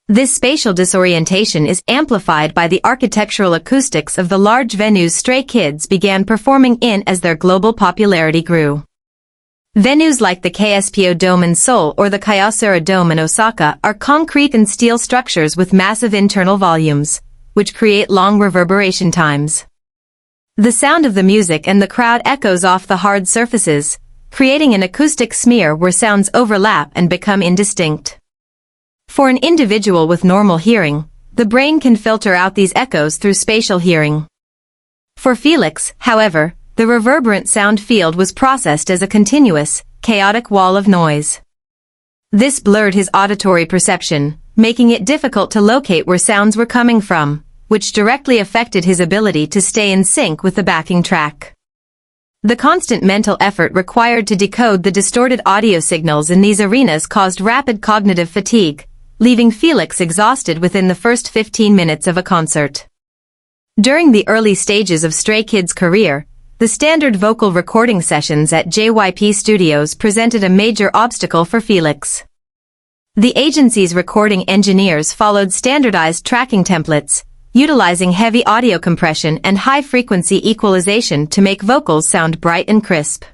This spatial disorientation is amplified by the architectural acoustics of the large venues Stray Kids began performing in as their global popularity grew. Venues like the KSPO Dome in Seoul or the Kyocera Dome in Osaka are concrete and steel structures with massive internal volumes, which create long reverberation times. The sound of the music and the crowd echoes off the hard surfaces, creating an acoustic smear where sounds overlap and become indistinct. For an individual with normal hearing, the brain can filter out these echoes through spatial hearing. For Felix, however, the reverberant sound field was processed as a continuous, chaotic wall of noise. This blurred his auditory perception, making it difficult to locate where sounds were coming from, which directly affected his ability to stay in sync with the backing track. The constant mental effort required to decode the distorted audio signals in these arenas caused rapid cognitive fatigue, leaving Felix exhausted within the first 15 minutes of a concert. During the early stages of Stray Kids' career, the standard vocal recording sessions at JYP Studios presented a major obstacle for Felix. The agency's recording engineers followed standardized tracking templates, utilizing heavy audio compression and high-frequency equalization to make vocals sound bright and crisp.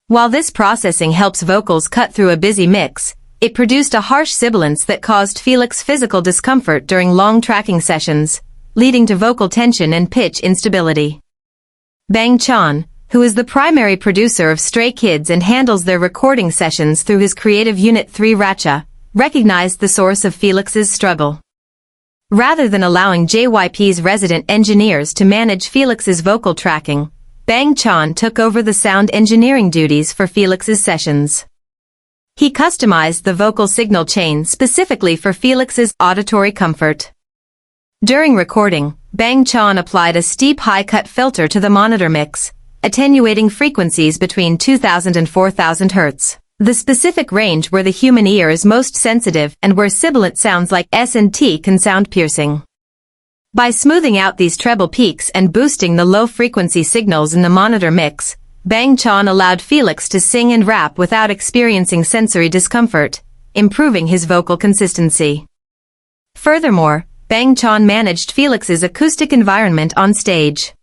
While this processing helps vocals cut through a busy mix, it produced a harsh sibilance that caused Felix physical discomfort during long tracking sessions, leading to vocal tension and pitch instability. Bang Chan, who is the primary producer of Stray Kids and handles their recording sessions through his creative unit 3 Racha, recognized the source of Felix's struggle. Rather than allowing JYP's resident engineers to manage Felix's vocal tracking, Bang Chan took over the sound engineering duties for Felix's sessions. He customized the vocal signal chain specifically for Felix's auditory comfort. During recording, Bang Chan applied a steep high-cut filter to the monitor mix, attenuating frequencies between 2000 and 4000 Hz. The specific range where the human ear is most sensitive and where sibilant sounds like S and T can sound piercing. By smoothing out these treble peaks and boosting the low-frequency signals in the monitor mix, Bang Chan allowed Felix to sing and rap without experiencing sensory discomfort, improving his vocal consistency. Furthermore, Bang Chan managed Felix's acoustic environment on stage.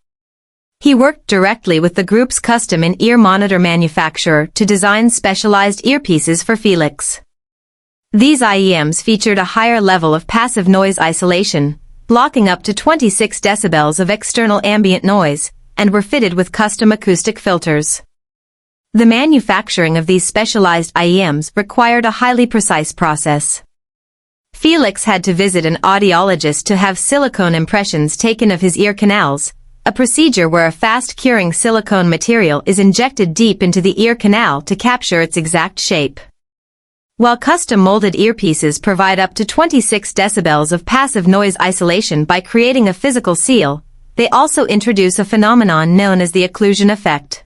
He worked directly with the group's custom in-ear monitor manufacturer to design specialized earpieces for Felix. These IEMs featured a higher level of passive noise isolation, blocking up to 26 decibels of external ambient noise, and were fitted with custom acoustic filters. The manufacturing of these specialized IEMs required a highly precise process. Felix had to visit an audiologist to have silicone impressions taken of his ear canals, a procedure where a fast-curing silicone material is injected deep into the ear canal to capture its exact shape. While custom-molded earpieces provide up to 26 decibels of passive noise isolation by creating a physical seal, they also introduce a phenomenon known as the occlusion effect.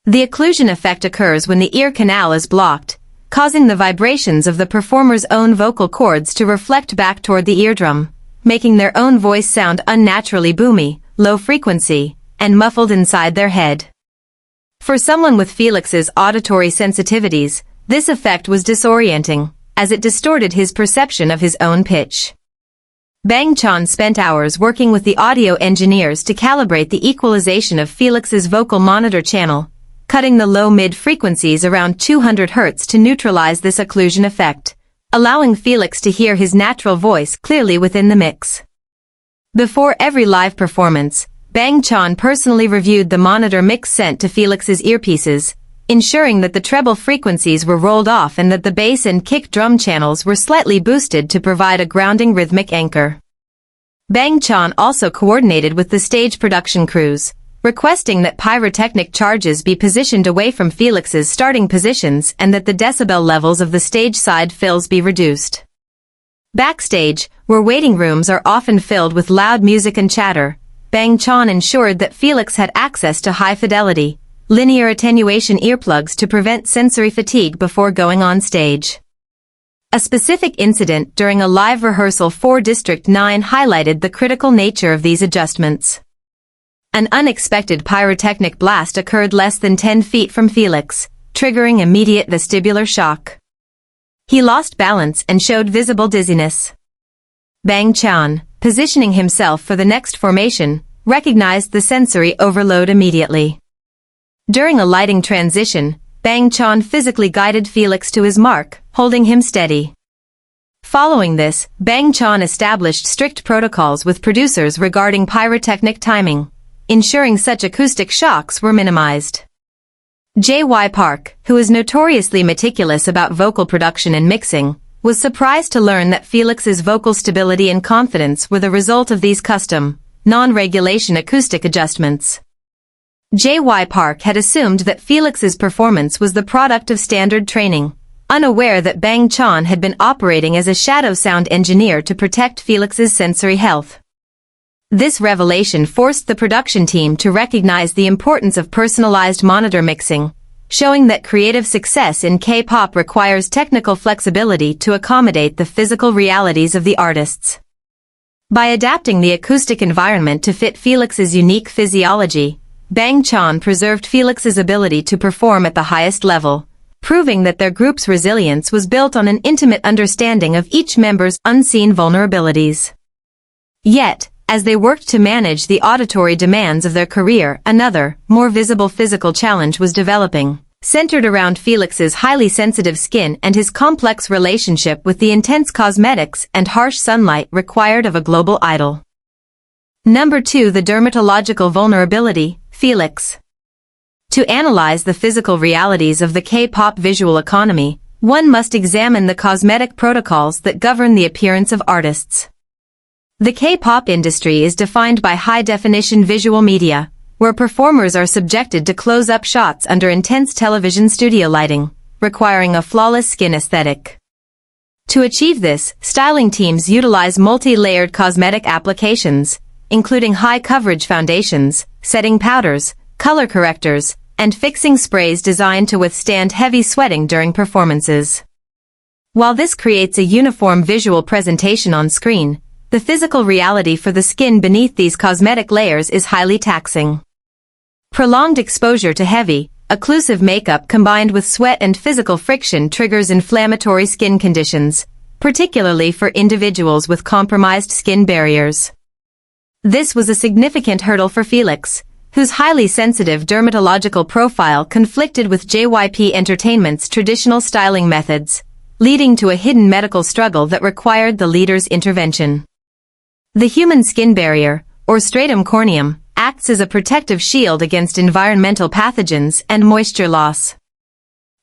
The occlusion effect occurs when the ear canal is blocked, causing the vibrations of the performer's own vocal cords to reflect back toward the eardrum, making their own voice sound unnaturally boomy, low frequency, and muffled inside their head. For someone with Felix's auditory sensitivities, this effect was disorienting, as it distorted his perception of his own pitch. Bang Chan spent hours working with the audio engineers to calibrate the equalization of Felix's vocal monitor channel, cutting the low-mid frequencies around 200 Hz to neutralize this occlusion effect, allowing Felix to hear his natural voice clearly within the mix. Before every live performance, Bang Chan personally reviewed the monitor mix sent to Felix's earpieces, ensuring that the treble frequencies were rolled off and that the bass and kick drum channels were slightly boosted to provide a grounding rhythmic anchor. Bang Chan also coordinated with the stage production crews, requesting that pyrotechnic charges be positioned away from Felix's starting positions and that the decibel levels of the stage side fills be reduced. Backstage, where waiting rooms are often filled with loud music and chatter, Bang Chan ensured that Felix had access to high-fidelity, linear attenuation earplugs to prevent sensory fatigue before going on stage. A specific incident during a live rehearsal for District 9 highlighted the critical nature of these adjustments. An unexpected pyrotechnic blast occurred less than 10 feet from Felix, triggering immediate vestibular shock. He lost balance and showed visible dizziness. Bang Chan, positioning himself for the next formation, recognized the sensory overload immediately. During a lighting transition, Bang Chan physically guided Felix to his mark, holding him steady. Following this, Bang Chan established strict protocols with producers regarding pyrotechnic timing, ensuring such acoustic shocks were minimized. JYP, who is notoriously meticulous about vocal production and mixing, was surprised to learn that Felix's vocal stability and confidence were the result of these custom, non-regulation acoustic adjustments. JYP had assumed that Felix's performance was the product of standard training, unaware that Bang Chan had been operating as a shadow sound engineer to protect Felix's sensory health. This revelation forced the production team to recognize the importance of personalized monitor mixing, showing that creative success in K-pop requires technical flexibility to accommodate the physical realities of the artists. By adapting the acoustic environment to fit Felix's unique physiology, Bang Chan preserved Felix's ability to perform at the highest level, proving that their group's resilience was built on an intimate understanding of each member's unseen vulnerabilities. Yet, as they worked to manage the auditory demands of their career, another, more visible physical challenge was developing, centered around Felix's highly sensitive skin and his complex relationship with the intense cosmetics and harsh sunlight required of a global idol. Number 2. The dermatological vulnerability, Felix. To analyze the physical realities of the K-pop visual economy, one must examine the cosmetic protocols that govern the appearance of artists. The K-pop industry is defined by high-definition visual media, where performers are subjected to close-up shots under intense television studio lighting, requiring a flawless skin aesthetic. To achieve this, styling teams utilize multi-layered cosmetic applications, including high-coverage foundations, setting powders, color correctors, and fixing sprays designed to withstand heavy sweating during performances. While this creates a uniform visual presentation on screen, the physical reality for the skin beneath these cosmetic layers is highly taxing. Prolonged exposure to heavy, occlusive makeup combined with sweat and physical friction triggers inflammatory skin conditions, particularly for individuals with compromised skin barriers. This was a significant hurdle for Felix, whose highly sensitive dermatological profile conflicted with JYP Entertainment's traditional styling methods, leading to a hidden medical struggle that required the leader's intervention. The human skin barrier, or stratum corneum, acts as a protective shield against environmental pathogens and moisture loss.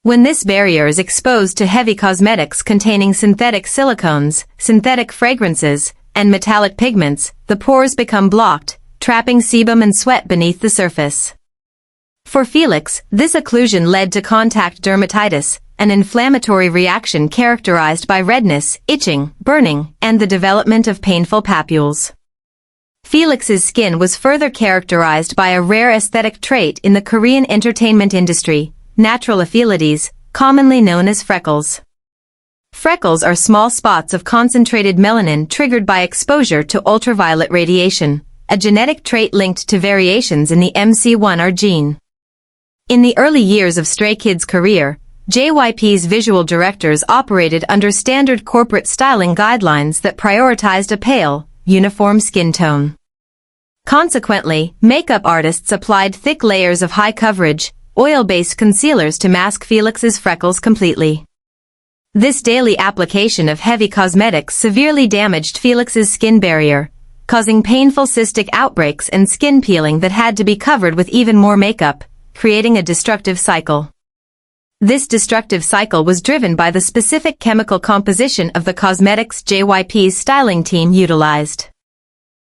When this barrier is exposed to heavy cosmetics containing synthetic silicones, synthetic fragrances, and metallic pigments, the pores become blocked, trapping sebum and sweat beneath the surface. For Felix, this occlusion led to contact dermatitis, an inflammatory reaction characterized by redness, itching, burning, and the development of painful papules. Felix's skin was further characterized by a rare aesthetic trait in the Korean entertainment industry, natural affilides, commonly known as freckles. Freckles are small spots of concentrated melanin triggered by exposure to ultraviolet radiation, a genetic trait linked to variations in the MC1R gene. In the early years of Stray Kids' career, JYP's visual directors operated under standard corporate styling guidelines that prioritized a pale, uniform skin tone. Consequently, makeup artists applied thick layers of high-coverage, oil-based concealers to mask Felix's freckles completely. This daily application of heavy cosmetics severely damaged Felix's skin barrier, causing painful cystic outbreaks and skin peeling that had to be covered with even more makeup, creating a destructive cycle. This destructive cycle was driven by the specific chemical composition of the cosmetics JYP's styling team utilized.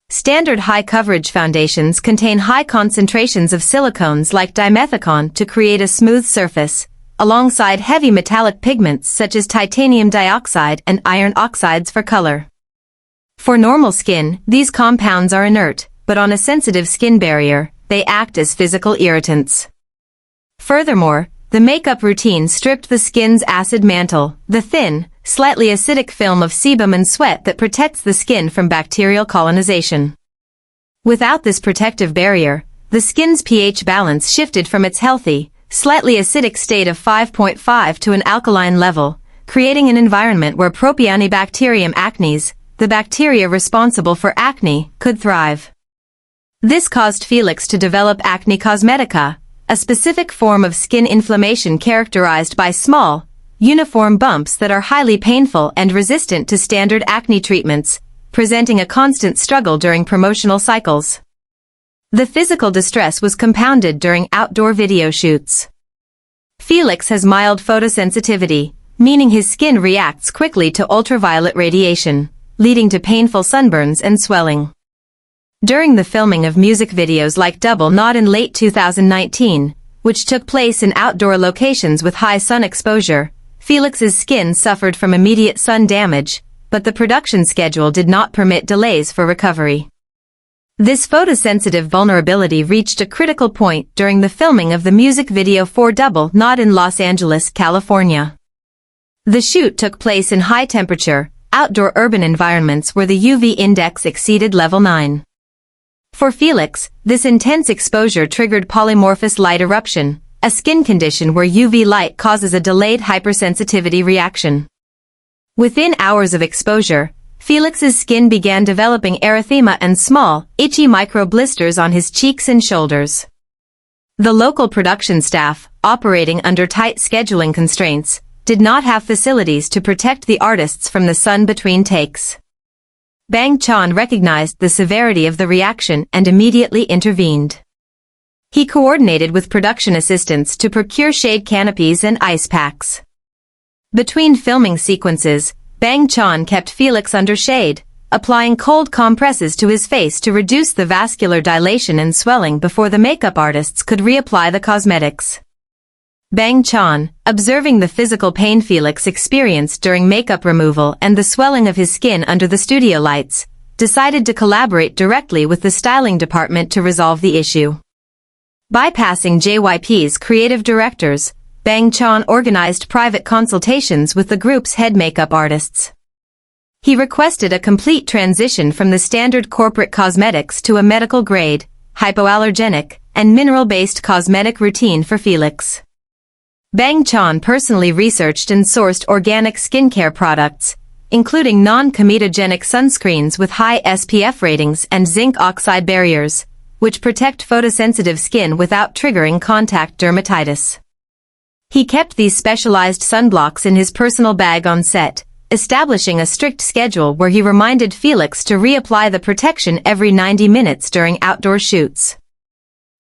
Standard high-coverage foundations contain high concentrations of silicones like dimethicone to create a smooth surface, alongside heavy metallic pigments such as titanium dioxide and iron oxides for color. For normal skin, these compounds are inert, but on a sensitive skin barrier, they act as physical irritants. Furthermore, the makeup routine stripped the skin's acid mantle, the thin, slightly acidic film of sebum and sweat that protects the skin from bacterial colonization. Without this protective barrier, the skin's pH balance shifted from its healthy, slightly acidic state of 5.5 to an alkaline level, creating an environment where Propionibacterium acnes, the bacteria responsible for acne, could thrive. This caused Felix to develop acne cosmetica, a specific form of skin inflammation characterized by small, uniform bumps that are highly painful and resistant to standard acne treatments, presenting a constant struggle during promotional cycles. The physical distress was compounded during outdoor video shoots. Felix has mild photosensitivity, meaning his skin reacts quickly to ultraviolet radiation, leading to painful sunburns and swelling. During the filming of music videos like Double Knot in late 2019, which took place in outdoor locations with high sun exposure, Felix's skin suffered from immediate sun damage, but the production schedule did not permit delays for recovery. This photosensitive vulnerability reached a critical point during the filming of the music video for Double Knot in Los Angeles, California. The shoot took place in high-temperature, outdoor urban environments where the UV index exceeded level 9. For Felix, this intense exposure triggered polymorphous light eruption, a skin condition where UV light causes a delayed hypersensitivity reaction. Within hours of exposure, Felix's skin began developing erythema and small, itchy micro-blisters on his cheeks and shoulders. The local production staff, operating under tight scheduling constraints, did not have facilities to protect the artists from the sun between takes. Bang Chan recognized the severity of the reaction and immediately intervened. He coordinated with production assistants to procure shade canopies and ice packs. Between filming sequences, Bang Chan kept Felix under shade, applying cold compresses to his face to reduce the vascular dilation and swelling before the makeup artists could reapply the cosmetics. Bang Chan, observing the physical pain Felix experienced during makeup removal and the swelling of his skin under the studio lights, decided to collaborate directly with the styling department to resolve the issue. Bypassing JYP's creative directors, Bang Chan organized private consultations with the group's head makeup artists. He requested a complete transition from the standard corporate cosmetics to a medical-grade, hypoallergenic, and mineral-based cosmetic routine for Felix. Bang Chan personally researched and sourced organic skincare products, including non-comedogenic sunscreens with high SPF ratings and zinc oxide barriers, which protect photosensitive skin without triggering contact dermatitis. He kept these specialized sunblocks in his personal bag on set, establishing a strict schedule where he reminded Felix to reapply the protection every 90 minutes during outdoor shoots.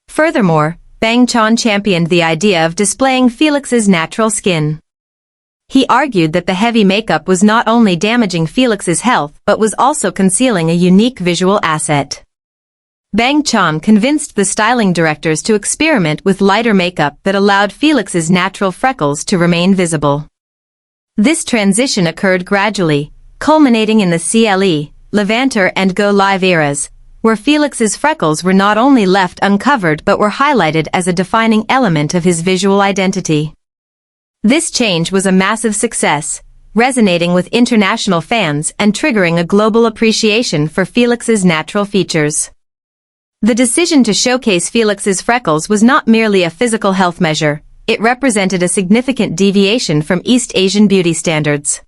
Furthermore, Bang Chan championed the idea of displaying Felix's natural skin. He argued that the heavy makeup was not only damaging Felix's health but was also concealing a unique visual asset. Bang Chan convinced the styling directors to experiment with lighter makeup that allowed Felix's natural freckles to remain visible. This transition occurred gradually, culminating in the CLE, Levanter and Go Live eras, where Felix's freckles were not only left uncovered but were highlighted as a defining element of his visual identity. This change was a massive success, resonating with international fans and triggering a global appreciation for Felix's natural features. The decision to showcase Felix's freckles was not merely a physical health measure, it represented a significant deviation from East Asian beauty standards.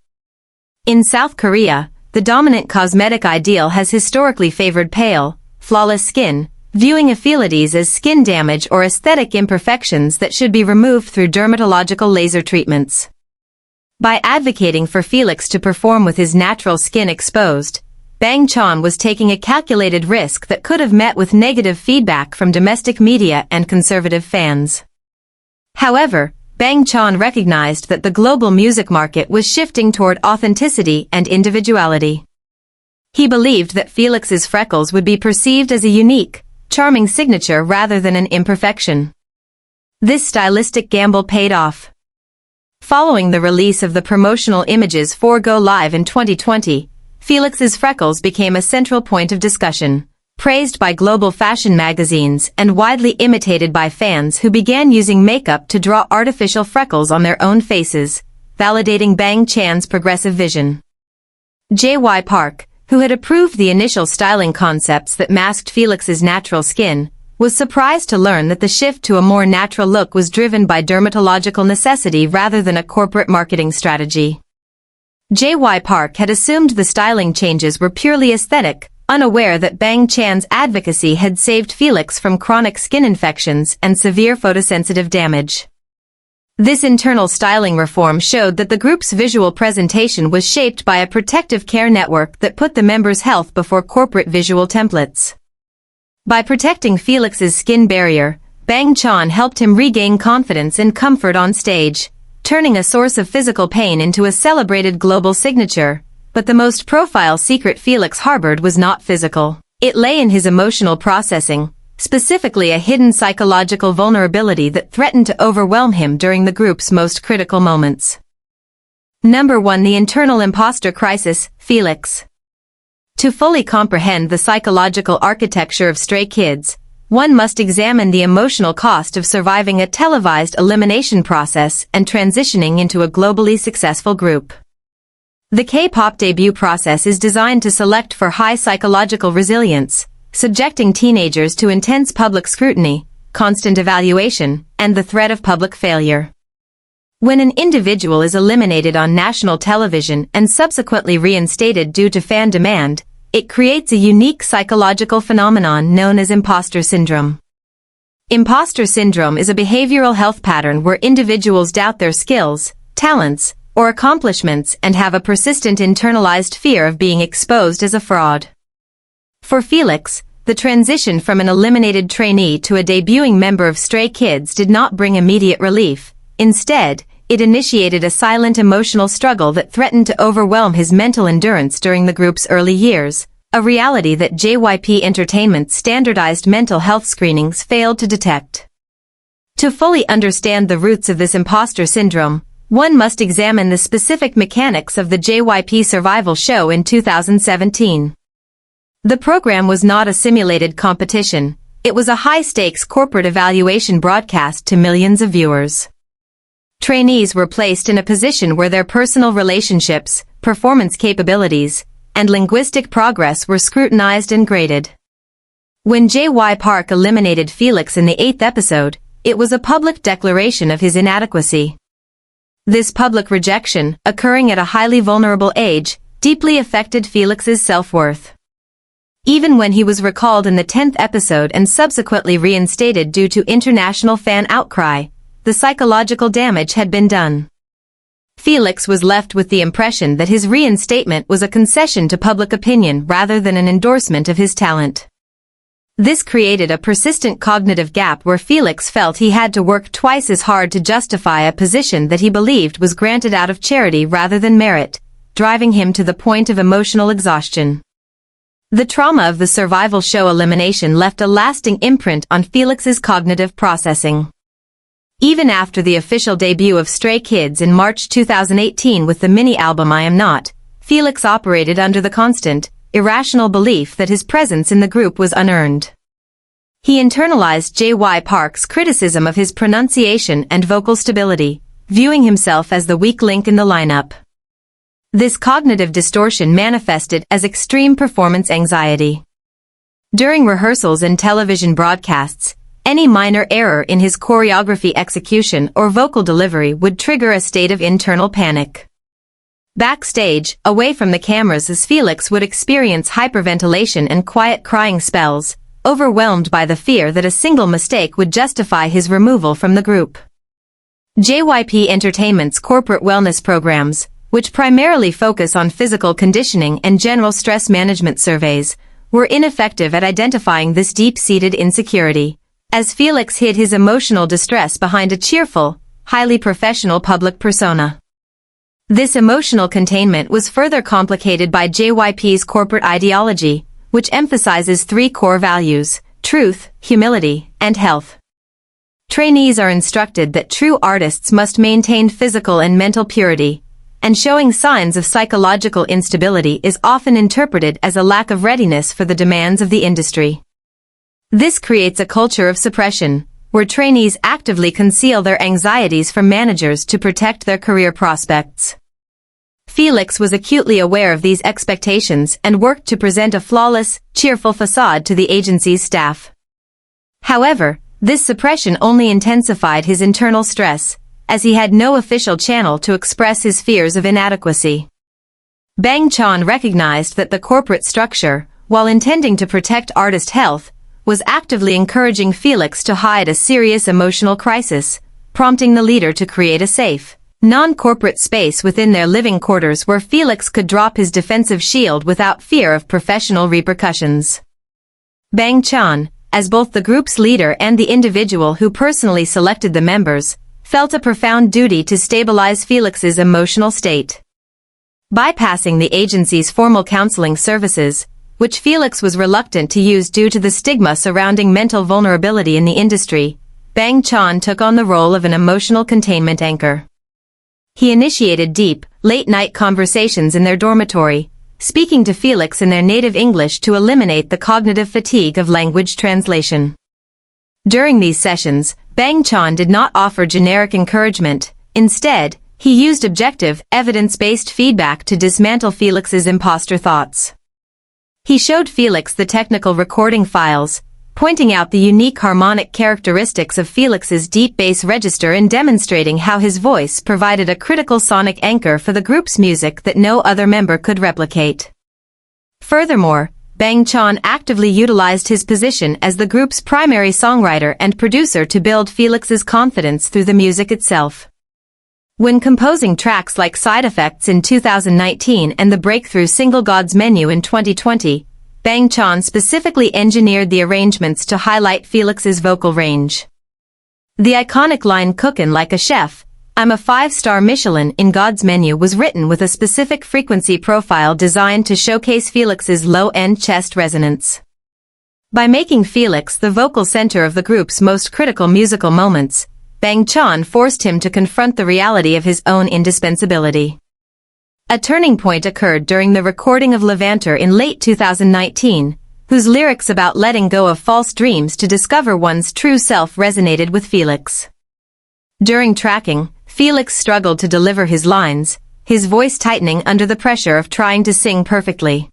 In South Korea, the dominant cosmetic ideal has historically favored pale, flawless skin, viewing affiliates as skin damage or aesthetic imperfections that should be removed through dermatological laser treatments. By advocating for Felix to perform with his natural skin exposed, Bang Chan was taking a calculated risk that could have met with negative feedback from domestic media and conservative fans. However, Bang Chan recognized that the global music market was shifting toward authenticity and individuality. He believed that Felix's freckles would be perceived as a unique, charming signature rather than an imperfection. This stylistic gamble paid off. Following the release of the promotional images for Go Live in 2020, Felix's freckles became a central point of discussion, praised by global fashion magazines and widely imitated by fans who began using makeup to draw artificial freckles on their own faces, validating Bang Chan's progressive vision. JY Park, who had approved the initial styling concepts that masked Felix's natural skin, was surprised to learn that the shift to a more natural look was driven by dermatological necessity rather than a corporate marketing strategy. JY Park had assumed the styling changes were purely aesthetic, unaware that Bang Chan's advocacy had saved Felix from chronic skin infections and severe photosensitive damage. This internal styling reform showed that the group's visual presentation was shaped by a protective care network that put the members' health before corporate visual templates. By protecting Felix's skin barrier, Bang Chan helped him regain confidence and comfort on stage, turning a source of physical pain into a celebrated global signature. But the most profile secret Felix harbored was not physical. It lay in his emotional processing, specifically a hidden psychological vulnerability that threatened to overwhelm him during the group's most critical moments. Number 1. The internal imposter crisis, Felix. To fully comprehend the psychological architecture of Stray Kids, one must examine the emotional cost of surviving a televised elimination process and transitioning into a globally successful group. The K-pop debut process is designed to select for high psychological resilience, subjecting teenagers to intense public scrutiny, constant evaluation, and the threat of public failure. When an individual is eliminated on national television and subsequently reinstated due to fan demand, it creates a unique psychological phenomenon known as imposter syndrome. Imposter syndrome is a behavioral health pattern where individuals doubt their skills, talents, or accomplishments and have a persistent internalized fear of being exposed as a fraud. For Felix, the transition from an eliminated trainee to a debuting member of Stray Kids did not bring immediate relief. Instead, it initiated a silent emotional struggle that threatened to overwhelm his mental endurance during the group's early years, a reality that JYP Entertainment's standardized mental health screenings failed to detect. To fully understand the roots of this imposter syndrome, one must examine the specific mechanics of the JYP Survival show in 2017. The program was not a simulated competition, it was a high-stakes corporate evaluation broadcast to millions of viewers. Trainees were placed in a position where their personal relationships, performance capabilities, and linguistic progress were scrutinized and graded. When JY Park eliminated Felix in the 8th episode, it was a public declaration of his inadequacy. This public rejection, occurring at a highly vulnerable age, deeply affected Felix's self-worth. Even when he was recalled in the 10th episode and subsequently reinstated due to international fan outcry, the psychological damage had been done. Felix was left with the impression that his reinstatement was a concession to public opinion rather than an endorsement of his talent. This created a persistent cognitive gap where Felix felt he had to work twice as hard to justify a position that he believed was granted out of charity rather than merit, driving him to the point of emotional exhaustion. The trauma of the survival show elimination left a lasting imprint on Felix's cognitive processing. Even after the official debut of Stray Kids in March 2018 with the mini-album I Am Not, Felix operated under the constant, irrational belief that his presence in the group was unearned. He internalized JY Park's criticism of his pronunciation and vocal stability, viewing himself as the weak link in the lineup. This cognitive distortion manifested as extreme performance anxiety. During rehearsals and television broadcasts, any minor error in his choreography execution or vocal delivery would trigger a state of internal panic. Backstage, away from the cameras, as Felix would experience hyperventilation and quiet crying spells, overwhelmed by the fear that a single mistake would justify his removal from the group. JYP Entertainment's corporate wellness programs, which primarily focus on physical conditioning and general stress management surveys, were ineffective at identifying this deep-seated insecurity, as Felix hid his emotional distress behind a cheerful, highly professional public persona. This emotional containment was further complicated by JYP's corporate ideology, which emphasizes three core values: truth, humility, and health. Trainees are instructed that true artists must maintain physical and mental purity, and showing signs of psychological instability is often interpreted as a lack of readiness for the demands of the industry. This creates a culture of suppression, where trainees actively conceal their anxieties from managers to protect their career prospects. Felix was acutely aware of these expectations and worked to present a flawless, cheerful facade to the agency's staff. However, this suppression only intensified his internal stress, as he had no official channel to express his fears of inadequacy. Bang Chan recognized that the corporate structure, while intending to protect artist health, was actively encouraging Felix to hide a serious emotional crisis, prompting the leader to create a safe, non-corporate space within their living quarters where Felix could drop his defensive shield without fear of professional repercussions. Bang Chan, as both the group's leader and the individual who personally selected the members, felt a profound duty to stabilize Felix's emotional state. Bypassing the agency's formal counseling services, which Felix was reluctant to use due to the stigma surrounding mental vulnerability in the industry, Bang Chan took on the role of an emotional containment anchor. He initiated deep, late-night conversations in their dormitory, speaking to Felix in their native English to eliminate the cognitive fatigue of language translation. During these sessions, Bang Chan did not offer generic encouragement. Instead, he used objective, evidence-based feedback to dismantle Felix's imposter thoughts. He showed Felix the technical recording files, pointing out the unique harmonic characteristics of Felix's deep bass register and demonstrating how his voice provided a critical sonic anchor for the group's music that no other member could replicate. Furthermore, Bang Chan actively utilized his position as the group's primary songwriter and producer to build Felix's confidence through the music itself. When composing tracks like Side Effects in 2019 and the breakthrough single God's Menu in 2020, Bang Chan specifically engineered the arrangements to highlight Felix's vocal range. The iconic line "Cookin' like a chef, I'm a 5-star Michelin" in God's Menu was written with a specific frequency profile designed to showcase Felix's low-end chest resonance. By making Felix the vocal center of the group's most critical musical moments, Bang Chan forced him to confront the reality of his own indispensability. A turning point occurred during the recording of Levanter in late 2019, whose lyrics about letting go of false dreams to discover one's true self resonated with Felix. During tracking, Felix struggled to deliver his lines, his voice tightening under the pressure of trying to sing perfectly.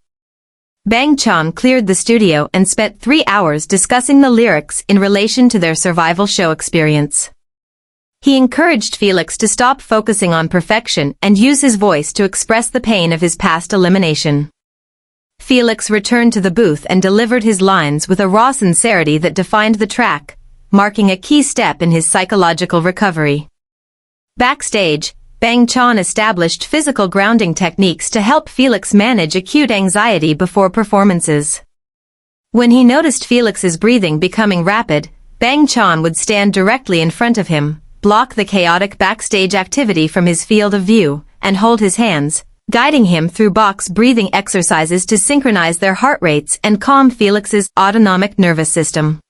Bang Chan cleared the studio and spent 3 hours discussing the lyrics in relation to their survival show experience. He encouraged Felix to stop focusing on perfection and use his voice to express the pain of his past elimination. Felix returned to the booth and delivered his lines with a raw sincerity that defined the track, marking a key step in his psychological recovery. Backstage, Bang Chan established physical grounding techniques to help Felix manage acute anxiety before performances. When he noticed Felix's breathing becoming rapid, Bang Chan would stand directly in front of him, block the chaotic backstage activity from his field of view, and hold his hands, guiding him through box breathing exercises to synchronize their heart rates and calm Felix's autonomic nervous system.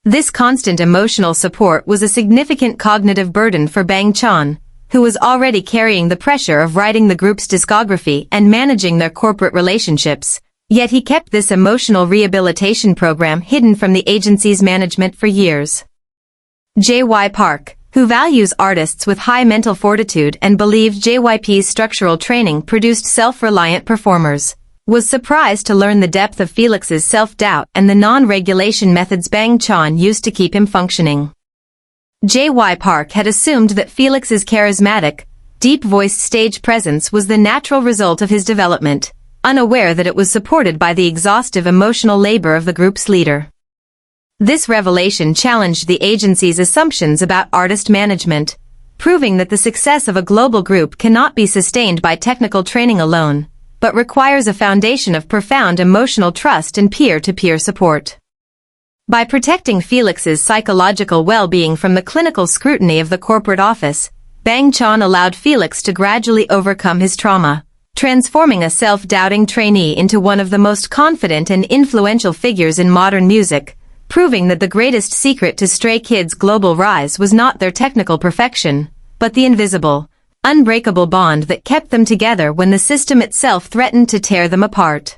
This constant emotional support was a significant cognitive burden for Bang Chan, who was already carrying the pressure of writing the group's discography and managing their corporate relationships, yet he kept this emotional rehabilitation program hidden from the agency's management for years. J.Y. Park, who values artists with high mental fortitude and believed JYP's structural training produced self-reliant performers, was surprised to learn the depth of Felix's self-doubt and the non-regulation methods Bang Chan used to keep him functioning. J.Y. Park had assumed that Felix's charismatic, deep-voiced stage presence was the natural result of his development, unaware that it was supported by the exhaustive emotional labor of the group's leader. This revelation challenged the agency's assumptions about artist management, proving that the success of a global group cannot be sustained by technical training alone, but requires a foundation of profound emotional trust and peer-to-peer support. By protecting Felix's psychological well-being from the clinical scrutiny of the corporate office, Bang Chan allowed Felix to gradually overcome his trauma, transforming a self-doubting trainee into one of the most confident and influential figures in modern music, proving that the greatest secret to Stray Kids' global rise was not their technical perfection, but the invisible, unbreakable bond that kept them together when the system itself threatened to tear them apart.